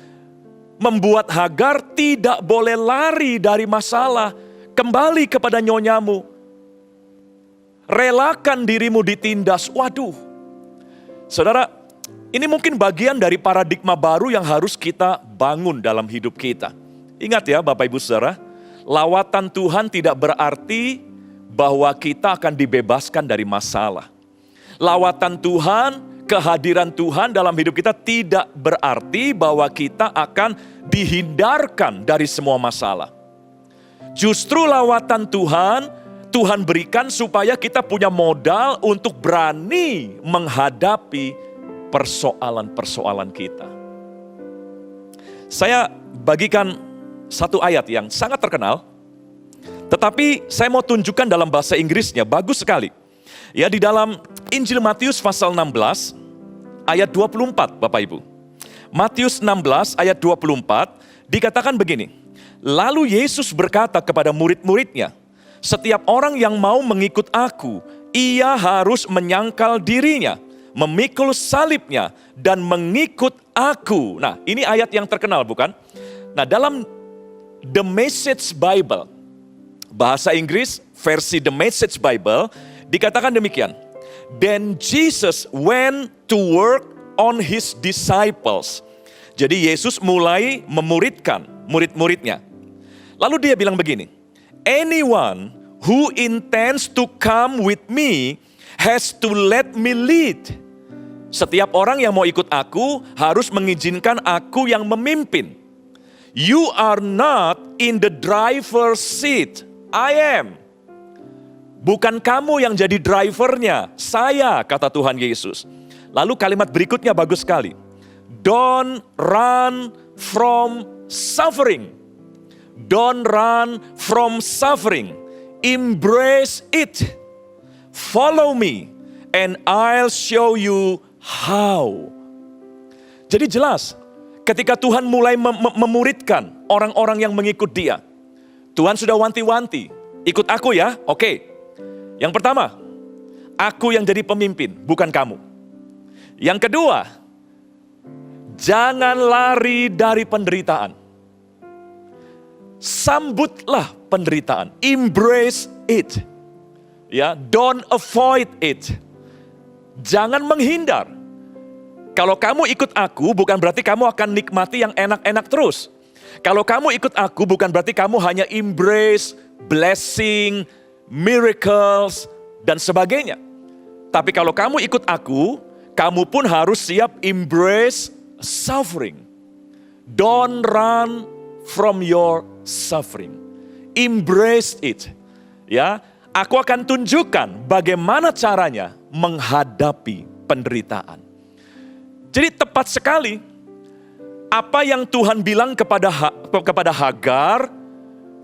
membuat Hagar tidak boleh lari dari masalah. Kembali kepada nyonyamu. Relakan dirimu ditindas. Waduh. Saudara, ini mungkin bagian dari paradigma baru yang harus kita bangun dalam hidup kita. Ingat ya Bapak Ibu Saudara, lawatan Tuhan tidak berarti bahwa kita akan dibebaskan dari masalah. Lawatan Tuhan, kehadiran Tuhan dalam hidup kita tidak berarti bahwa kita akan dihindarkan dari semua masalah. Justru lawatan Tuhan, Tuhan berikan supaya kita punya modal untuk berani menghadapi persoalan-persoalan kita. Saya bagikan satu ayat yang sangat terkenal, tetapi saya mau tunjukkan dalam bahasa Inggrisnya, bagus sekali. Ya, di dalam Injil Matius pasal 16 ayat 24 Bapak Ibu. Matius 16 ayat 24 dikatakan begini. Lalu Yesus berkata kepada murid-muridnya, setiap orang yang mau mengikut aku, ia harus menyangkal dirinya, memikul salibnya, dan mengikut aku. Nah, ini ayat yang terkenal bukan? Nah, dalam The Message Bible, bahasa Inggris versi The Message Bible, dikatakan demikian. Then Jesus went to work on his disciples. Jadi Yesus mulai memuridkan murid-muridnya. Lalu dia bilang begini, anyone who intends to come with me has to let me lead. Setiap orang yang mau ikut aku harus mengizinkan aku yang memimpin. You are not in the driver's seat, I am. Bukan kamu yang jadi drivernya, saya, kata Tuhan Yesus. Lalu kalimat berikutnya bagus sekali. Don't run from suffering. Don't run from suffering. Embrace it. Follow me and I'll show you how. Jadi jelas, ketika Tuhan mulai memuridkan orang-orang yang mengikut dia, Tuhan sudah wanti-wanti, ikut aku ya, oke. Yang pertama, aku yang jadi pemimpin, bukan kamu. Yang kedua, jangan lari dari penderitaan. Sambutlah penderitaan, embrace it. Ya, don't avoid it. Jangan menghindar. Kalau kamu ikut aku, bukan berarti kamu akan nikmati yang enak-enak terus. Kalau kamu ikut aku, bukan berarti kamu hanya embrace, blessing, miracles, dan sebagainya. Tapi kalau kamu ikut aku, kamu pun harus siap embrace suffering. Don't run from your suffering. Embrace it. Ya, aku akan tunjukkan bagaimana caranya menghadapi penderitaan. Jadi tepat sekali apa yang Tuhan bilang kepada Hagar,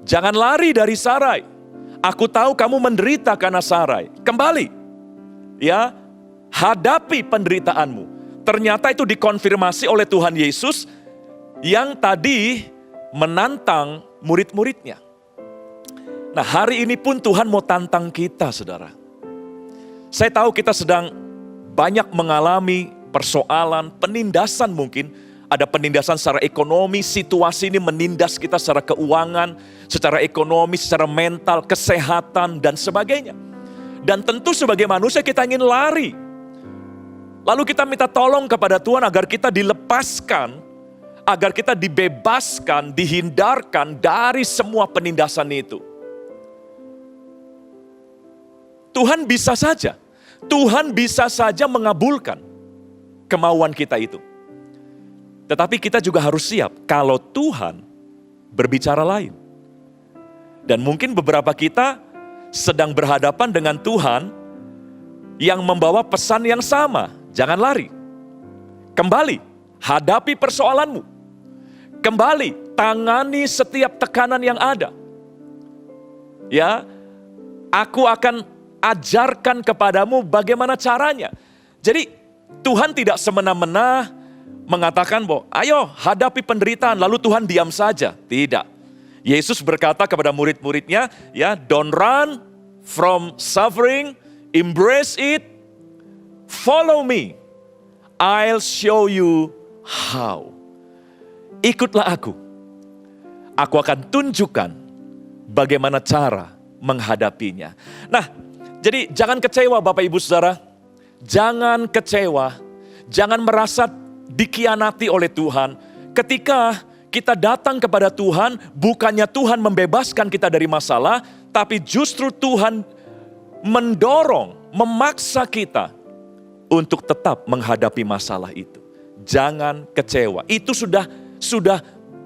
jangan lari dari Sarai. Aku tahu kamu menderita karena Sarai. Kembali, ya, hadapi penderitaanmu. Ternyata itu dikonfirmasi oleh Tuhan Yesus yang tadi menantang murid-muridnya. Nah, hari ini pun Tuhan mau tantang kita, saudara. Saya tahu kita sedang banyak mengalami persoalan, penindasan mungkin. Ada penindasan secara ekonomi, situasi ini menindas kita secara keuangan, secara ekonomi, secara mental, kesehatan, dan sebagainya. Dan tentu sebagai manusia kita ingin lari. Lalu kita minta tolong kepada Tuhan agar kita dilepaskan, agar kita dibebaskan, dihindarkan dari semua penindasan itu. Tuhan bisa saja mengabulkan kemauan kita itu. Tetapi kita juga harus siap kalau Tuhan berbicara lain. Dan mungkin beberapa kita sedang berhadapan dengan Tuhan yang membawa pesan yang sama. Jangan lari. Kembali, hadapi persoalanmu. Kembali, tangani setiap tekanan yang ada. Ya, aku akan ajarkan kepadamu bagaimana caranya. Jadi Tuhan tidak semena-mena mengatakan bahwa ayo hadapi penderitaan lalu Tuhan diam saja. Tidak. Yesus berkata kepada murid-muridnya, ya, don't run from suffering, embrace it, follow me. I'll show you how. Ikutlah aku. Aku akan tunjukkan bagaimana cara menghadapinya. Nah, jadi jangan kecewa Bapak Ibu Saudara. Jangan kecewa. Jangan merasa dikhianati oleh Tuhan. Ketika kita datang kepada Tuhan, bukannya Tuhan membebaskan kita dari masalah, tapi justru Tuhan mendorong, memaksa kita untuk tetap menghadapi masalah itu. Jangan kecewa. Itu sudah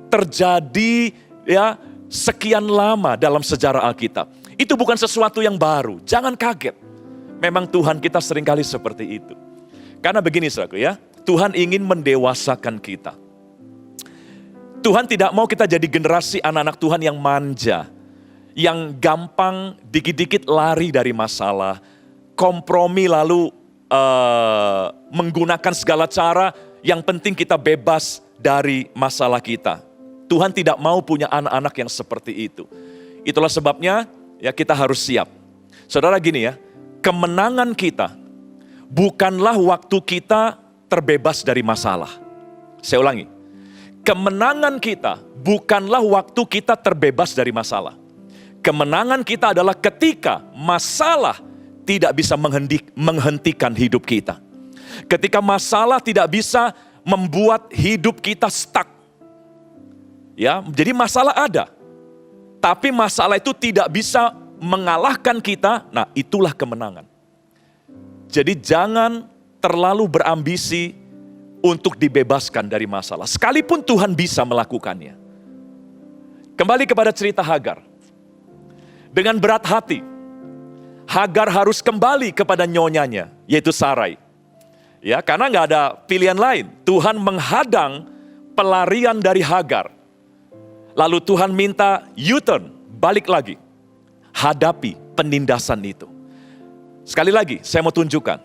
terjadi ya sekian lama dalam sejarah Alkitab. Itu bukan sesuatu yang baru. Jangan kaget. Memang Tuhan kita seringkali seperti itu. Karena begini saudaraku ya, Tuhan ingin mendewasakan kita. Tuhan tidak mau kita jadi generasi anak-anak Tuhan yang manja, yang gampang dikit-dikit lari dari masalah, kompromi lalu menggunakan segala cara, yang penting kita bebas dari masalah kita. Tuhan tidak mau punya anak-anak yang seperti itu. Itulah sebabnya ya kita harus siap. Saudara gini ya, kemenangan kita bukanlah waktu kita terbebas dari masalah. Saya ulangi, kemenangan kita bukanlah waktu kita terbebas dari masalah. Kemenangan kita adalah ketika masalah tidak bisa menghentikan hidup kita. Ketika masalah tidak bisa membuat hidup kita stuck. Ya, jadi masalah ada. Tapi masalah itu tidak bisa mengalahkan kita. Nah, itulah kemenangan. Jadi jangan terlalu berambisi untuk dibebaskan dari masalah. Sekalipun Tuhan bisa melakukannya. Kembali kepada cerita Hagar. Dengan berat hati, Hagar harus kembali kepada nyonyanya, yaitu Sarai. Ya, karena nggak ada pilihan lain. Tuhan menghadang pelarian dari Hagar. Lalu Tuhan minta U-turn, balik lagi. Hadapi penindasan itu. Sekali lagi, saya mau tunjukkan.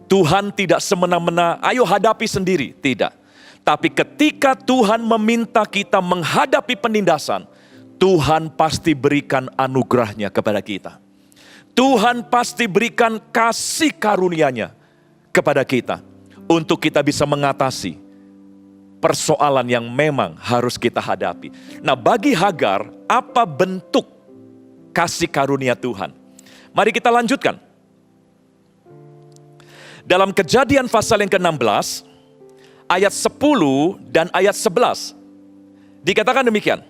Tuhan tidak semena-mena, ayo hadapi sendiri. Tidak. Tapi ketika Tuhan meminta kita menghadapi penindasan, Tuhan pasti berikan anugerahnya kepada kita. Tuhan pasti berikan kasih karunia-Nya kepada kita. Untuk kita bisa mengatasi persoalan yang memang harus kita hadapi. Nah, bagi Hagar, apa bentuk kasih karunia Tuhan? Mari kita lanjutkan. Dalam Kejadian pasal yang ke-16, ayat 10 dan ayat 11, dikatakan demikian.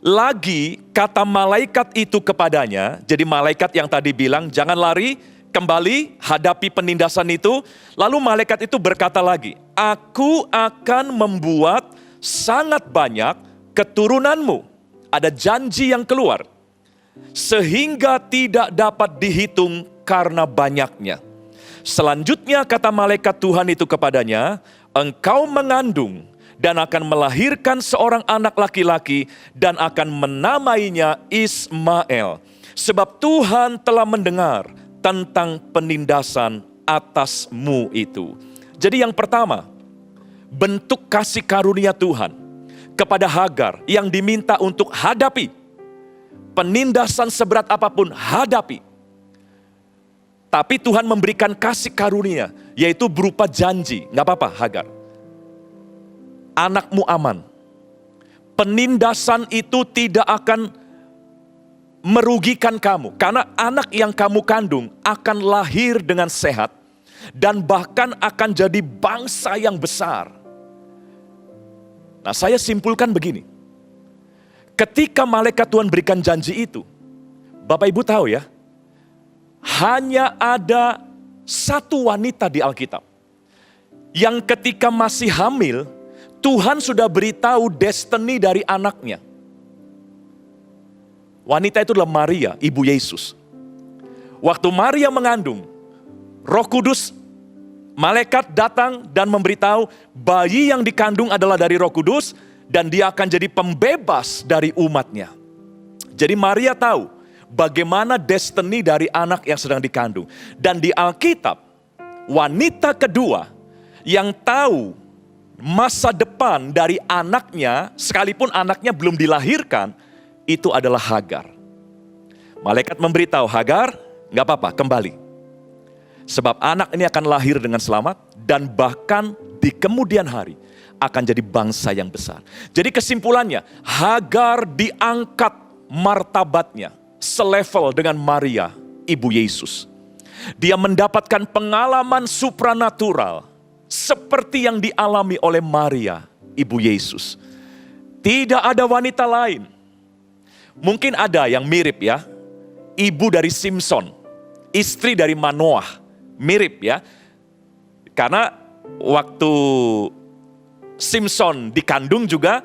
Lagi kata malaikat itu kepadanya, jadi malaikat yang tadi bilang jangan lari, kembali hadapi penindasan itu. Lalu malaikat itu berkata lagi, aku akan membuat sangat banyak keturunanmu. Ada janji yang keluar, sehingga tidak dapat dihitung karena banyaknya. Selanjutnya kata malaikat Tuhan itu kepadanya, engkau mengandung dan akan melahirkan seorang anak laki-laki dan akan menamainya Ismail. Sebab Tuhan telah mendengar tentang penindasan atasmu itu. Jadi yang pertama, bentuk kasih karunia Tuhan kepada Hagar yang diminta untuk hadapi. Penindasan seberat apapun, hadapi. Tapi Tuhan memberikan kasih karunia, yaitu berupa janji. Gak apa-apa Hagar. Anakmu aman. Penindasan itu tidak akan merugikan kamu. Karena anak yang kamu kandung akan lahir dengan sehat. Dan bahkan akan jadi bangsa yang besar. Nah, saya simpulkan begini. Ketika malaikat Tuhan berikan janji itu, Bapak Ibu tahu ya, hanya ada satu wanita di Alkitab yang ketika masih hamil, Tuhan sudah beritahu destiny dari anaknya. Wanita itu adalah Maria, ibu Yesus. Waktu Maria mengandung, Roh Kudus, malaikat datang dan memberitahu bayi yang dikandung adalah dari Roh Kudus dan dia akan jadi pembebas dari umatnya. Jadi Maria tahu bagaimana destiny dari anak yang sedang dikandung. Dan di Alkitab, wanita kedua yang tahu masa depan dari anaknya, sekalipun anaknya belum dilahirkan, itu adalah Hagar. Malaikat memberitahu Hagar, nggak apa-apa, kembali. Sebab anak ini akan lahir dengan selamat dan bahkan di kemudian hari akan jadi bangsa yang besar. Jadi kesimpulannya, Hagar diangkat martabatnya selevel dengan Maria, ibu Yesus. Dia mendapatkan pengalaman supranatural seperti yang dialami oleh Maria, ibu Yesus. Tidak ada wanita lain. Mungkin ada yang mirip ya, ibu dari Simson, istri dari Manoah. Mirip ya, karena waktu Simson dikandung juga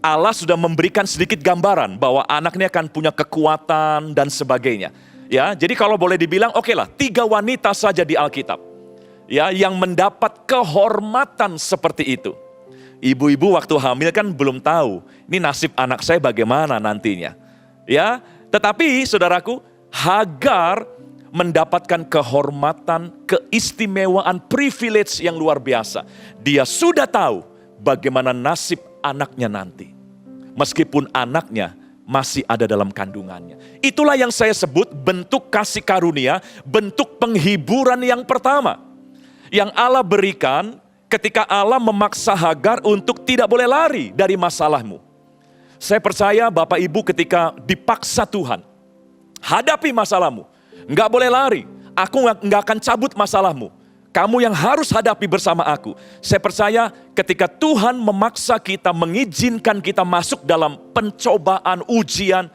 Allah sudah memberikan sedikit gambaran bahwa anaknya akan punya kekuatan dan sebagainya. Ya, jadi kalau boleh dibilang, oke lah, 3 wanita saja di Alkitab, ya, yang mendapat kehormatan seperti itu. Ibu-ibu waktu hamil kan belum tahu, ini nasib anak saya bagaimana nantinya. Ya, tetapi saudaraku, Hagar mendapatkan kehormatan, keistimewaan, privilege yang luar biasa. Dia sudah tahu bagaimana nasib anaknya nanti. Meskipun anaknya masih ada dalam kandungannya. Itulah yang saya sebut bentuk kasih karunia, bentuk penghiburan yang pertama. Yang Allah berikan ketika Allah memaksa Hagar untuk tidak boleh lari dari masalahmu. Saya percaya Bapak Ibu ketika dipaksa Tuhan, hadapi masalahmu. Nggak boleh lari, aku nggak akan cabut masalahmu. Kamu yang harus hadapi bersama aku. Saya percaya ketika Tuhan memaksa kita, mengizinkan kita masuk dalam pencobaan, ujian,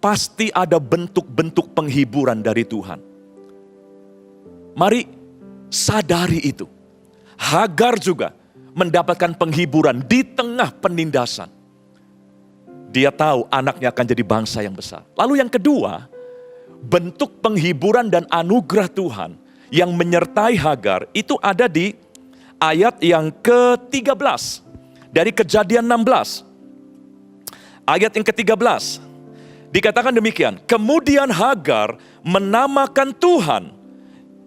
pasti ada bentuk-bentuk penghiburan dari Tuhan. Mari sadari itu. Hagar juga mendapatkan penghiburan di tengah penindasan. Dia tahu anaknya akan jadi bangsa yang besar. Lalu yang kedua, bentuk penghiburan dan anugerah Tuhan yang menyertai Hagar itu ada di ayat yang ke-13 dari Kejadian 16. Ayat yang ke-13 dikatakan demikian, kemudian Hagar menamakan Tuhan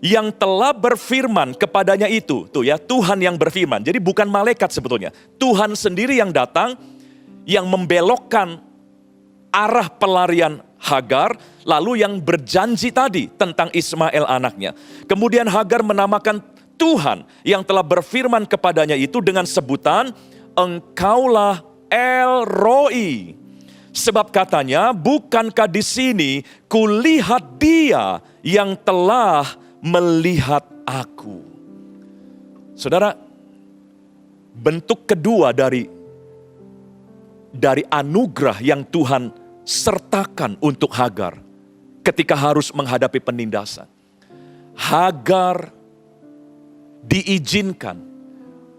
yang telah berfirman kepadanya itu. Tuh ya, Tuhan yang berfirman. Jadi bukan malaikat sebetulnya. Tuhan sendiri yang datang, yang membelokkan arah pelarian Hagar, lalu yang berjanji tadi tentang Ismail anaknya. Kemudian Hagar menamakan Tuhan yang telah berfirman kepadanya itu dengan sebutan, Engkaulah El Roi. Sebab katanya, bukankah di sini kulihat Dia yang telah melihat aku. Saudara, bentuk kedua dari anugerah yang Tuhan sertakan untuk Hagar ketika harus menghadapi penindasan. Hagar diizinkan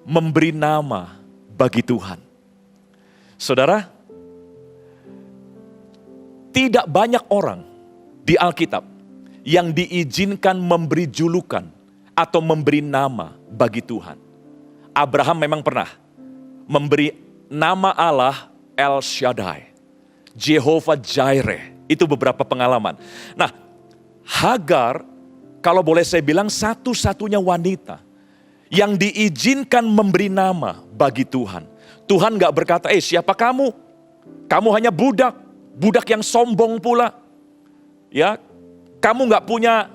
memberi nama bagi Tuhan. Saudara, tidak banyak orang di Alkitab yang diizinkan memberi julukan atau memberi nama bagi Tuhan. Abraham memang pernah memberi nama Allah El Shaddai, Jehovah Jireh, itu beberapa pengalaman. Nah, Hagar, kalau boleh saya bilang satu-satunya wanita yang diizinkan memberi nama bagi Tuhan. Tuhan gak berkata, siapa kamu? Kamu hanya budak, budak yang sombong pula. Ya, kamu gak punya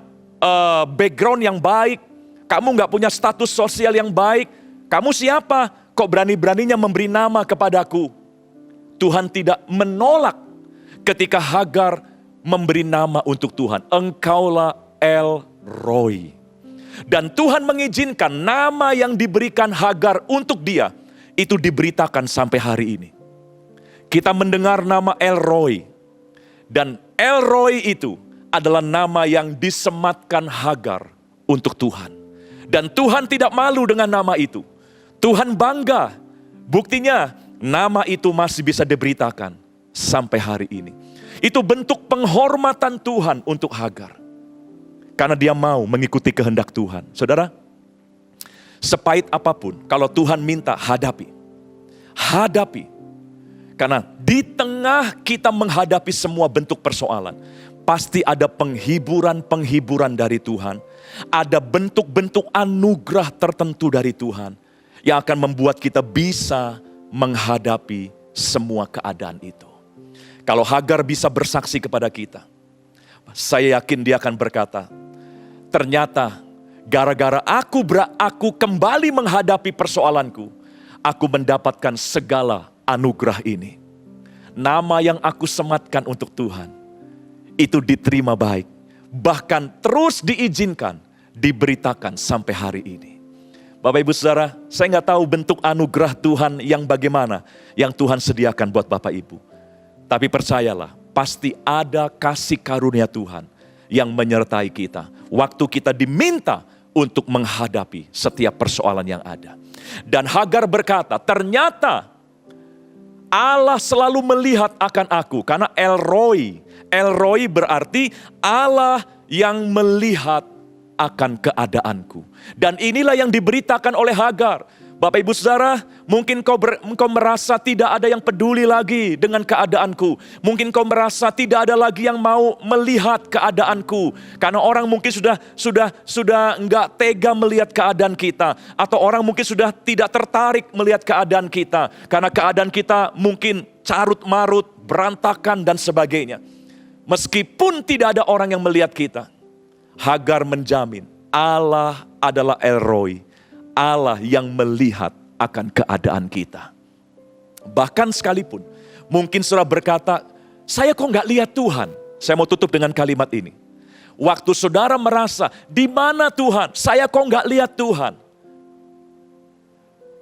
background yang baik, kamu gak punya status sosial yang baik. Kamu siapa? Kok berani-beraninya memberi nama kepadaku? Tuhan tidak menolak ketika Hagar memberi nama untuk Tuhan. Engkaulah El Roi. Dan Tuhan mengizinkan nama yang diberikan Hagar untuk dia, itu diberitakan sampai hari ini. Kita mendengar nama El Roi. Dan El Roi itu adalah nama yang disematkan Hagar untuk Tuhan. Dan Tuhan tidak malu dengan nama itu. Tuhan bangga. Buktinya nama itu masih bisa diberitakan sampai hari ini. Itu bentuk penghormatan Tuhan untuk Hagar. Karena dia mau mengikuti kehendak Tuhan. Saudara, sepahit apapun, kalau Tuhan minta, hadapi. Hadapi. Karena di tengah kita menghadapi semua bentuk persoalan, pasti ada penghiburan-penghiburan dari Tuhan. Ada bentuk-bentuk anugerah tertentu dari Tuhan. yang akan membuat kita bisa menghadapi semua keadaan itu. Kalau Hagar bisa bersaksi kepada kita, saya yakin dia akan berkata, ternyata gara-gara aku kembali menghadapi persoalanku, aku mendapatkan segala anugerah ini. Nama yang aku sematkan untuk Tuhan, itu diterima baik. Bahkan terus diizinkan, diberitakan sampai hari ini. Bapak Ibu Saudara, saya nggak tahu bentuk anugerah Tuhan yang bagaimana yang Tuhan sediakan buat Bapak Ibu. Tapi percayalah, pasti ada kasih karunia Tuhan yang menyertai kita. Waktu kita diminta untuk menghadapi setiap persoalan yang ada. Dan Hagar berkata, ternyata Allah selalu melihat akan aku. Karena El Roi berarti Allah yang melihat akan keadaanku. Dan inilah yang diberitakan oleh Hagar. Bapak Ibu Saudara, mungkin kau merasa tidak ada yang peduli lagi dengan keadaanku. Mungkin kau merasa tidak ada lagi yang mau melihat keadaanku. Karena orang mungkin sudah enggak tega melihat keadaan kita. Atau orang mungkin sudah tidak tertarik melihat keadaan kita. Karena keadaan kita mungkin carut marut, berantakan dan sebagainya. Meskipun tidak ada orang yang melihat kita, Hagar menjamin Allah adalah El Roi. Allah yang melihat akan keadaan kita. Bahkan sekalipun mungkin saudara berkata, saya kok nggak lihat Tuhan. Saya mau tutup dengan kalimat ini. Waktu saudara merasa, di mana Tuhan? Saya kok nggak lihat Tuhan.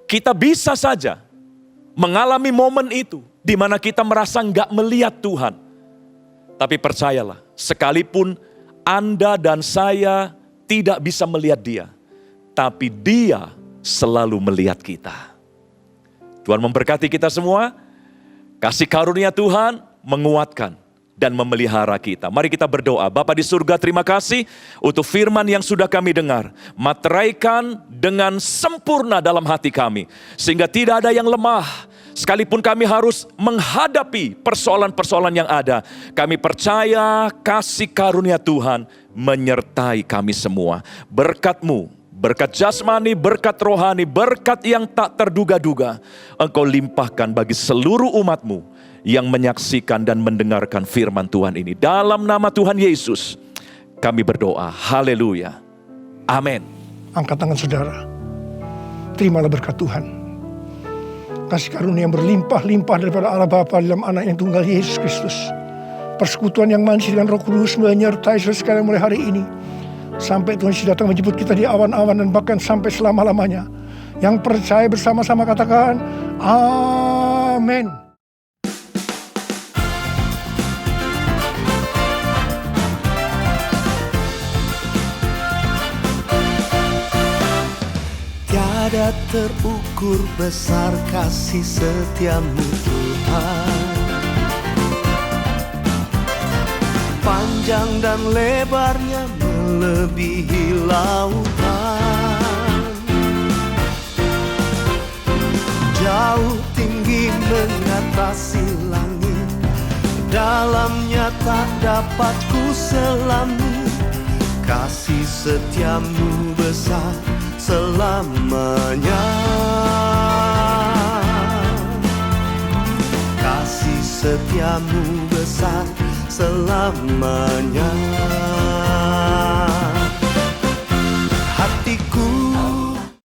Kita bisa saja mengalami momen itu, di mana kita merasa nggak melihat Tuhan. Tapi percayalah, sekalipun Anda dan saya tidak bisa melihat Dia, tapi Dia selalu melihat kita. Tuhan memberkati kita semua. Kasih karunia Tuhan menguatkan dan memelihara kita. Mari kita berdoa. Bapa di surga, terima kasih untuk firman yang sudah kami dengar. Materaikan dengan sempurna dalam hati kami. Sehingga tidak ada yang lemah. Sekalipun kami harus menghadapi persoalan-persoalan yang ada, kami percaya kasih karunia Tuhan menyertai kami semua. Berkat-Mu, berkat jasmani, berkat rohani, berkat yang tak terduga-duga, Engkau limpahkan bagi seluruh umat-Mu yang menyaksikan dan mendengarkan firman Tuhan ini. Dalam nama Tuhan Yesus, kami berdoa. Haleluya. Amin. Angkat tangan saudara. Terimalah berkat Tuhan. Kasih karunia yang berlimpah-limpah daripada Allah Bapa dalam anak yang tunggal Yesus Kristus. Persekutuan yang manis dengan Roh Kudus menyertai saudara sekalian mulai hari ini. Sampai Tuhan Yesus datang menjemput kita di awan-awan dan bahkan sampai selama-lamanya. Yang percaya bersama-sama katakan, amin. Tiada terukur besar kasih setiamu Tuhan. Panjang dan lebarnya melebihi lautan. Jauh tinggi mengatasi langit, dalamnya tak dapat ku selami. Kasih setiamu besar selamanya. Kasih setiamu besar selamanya.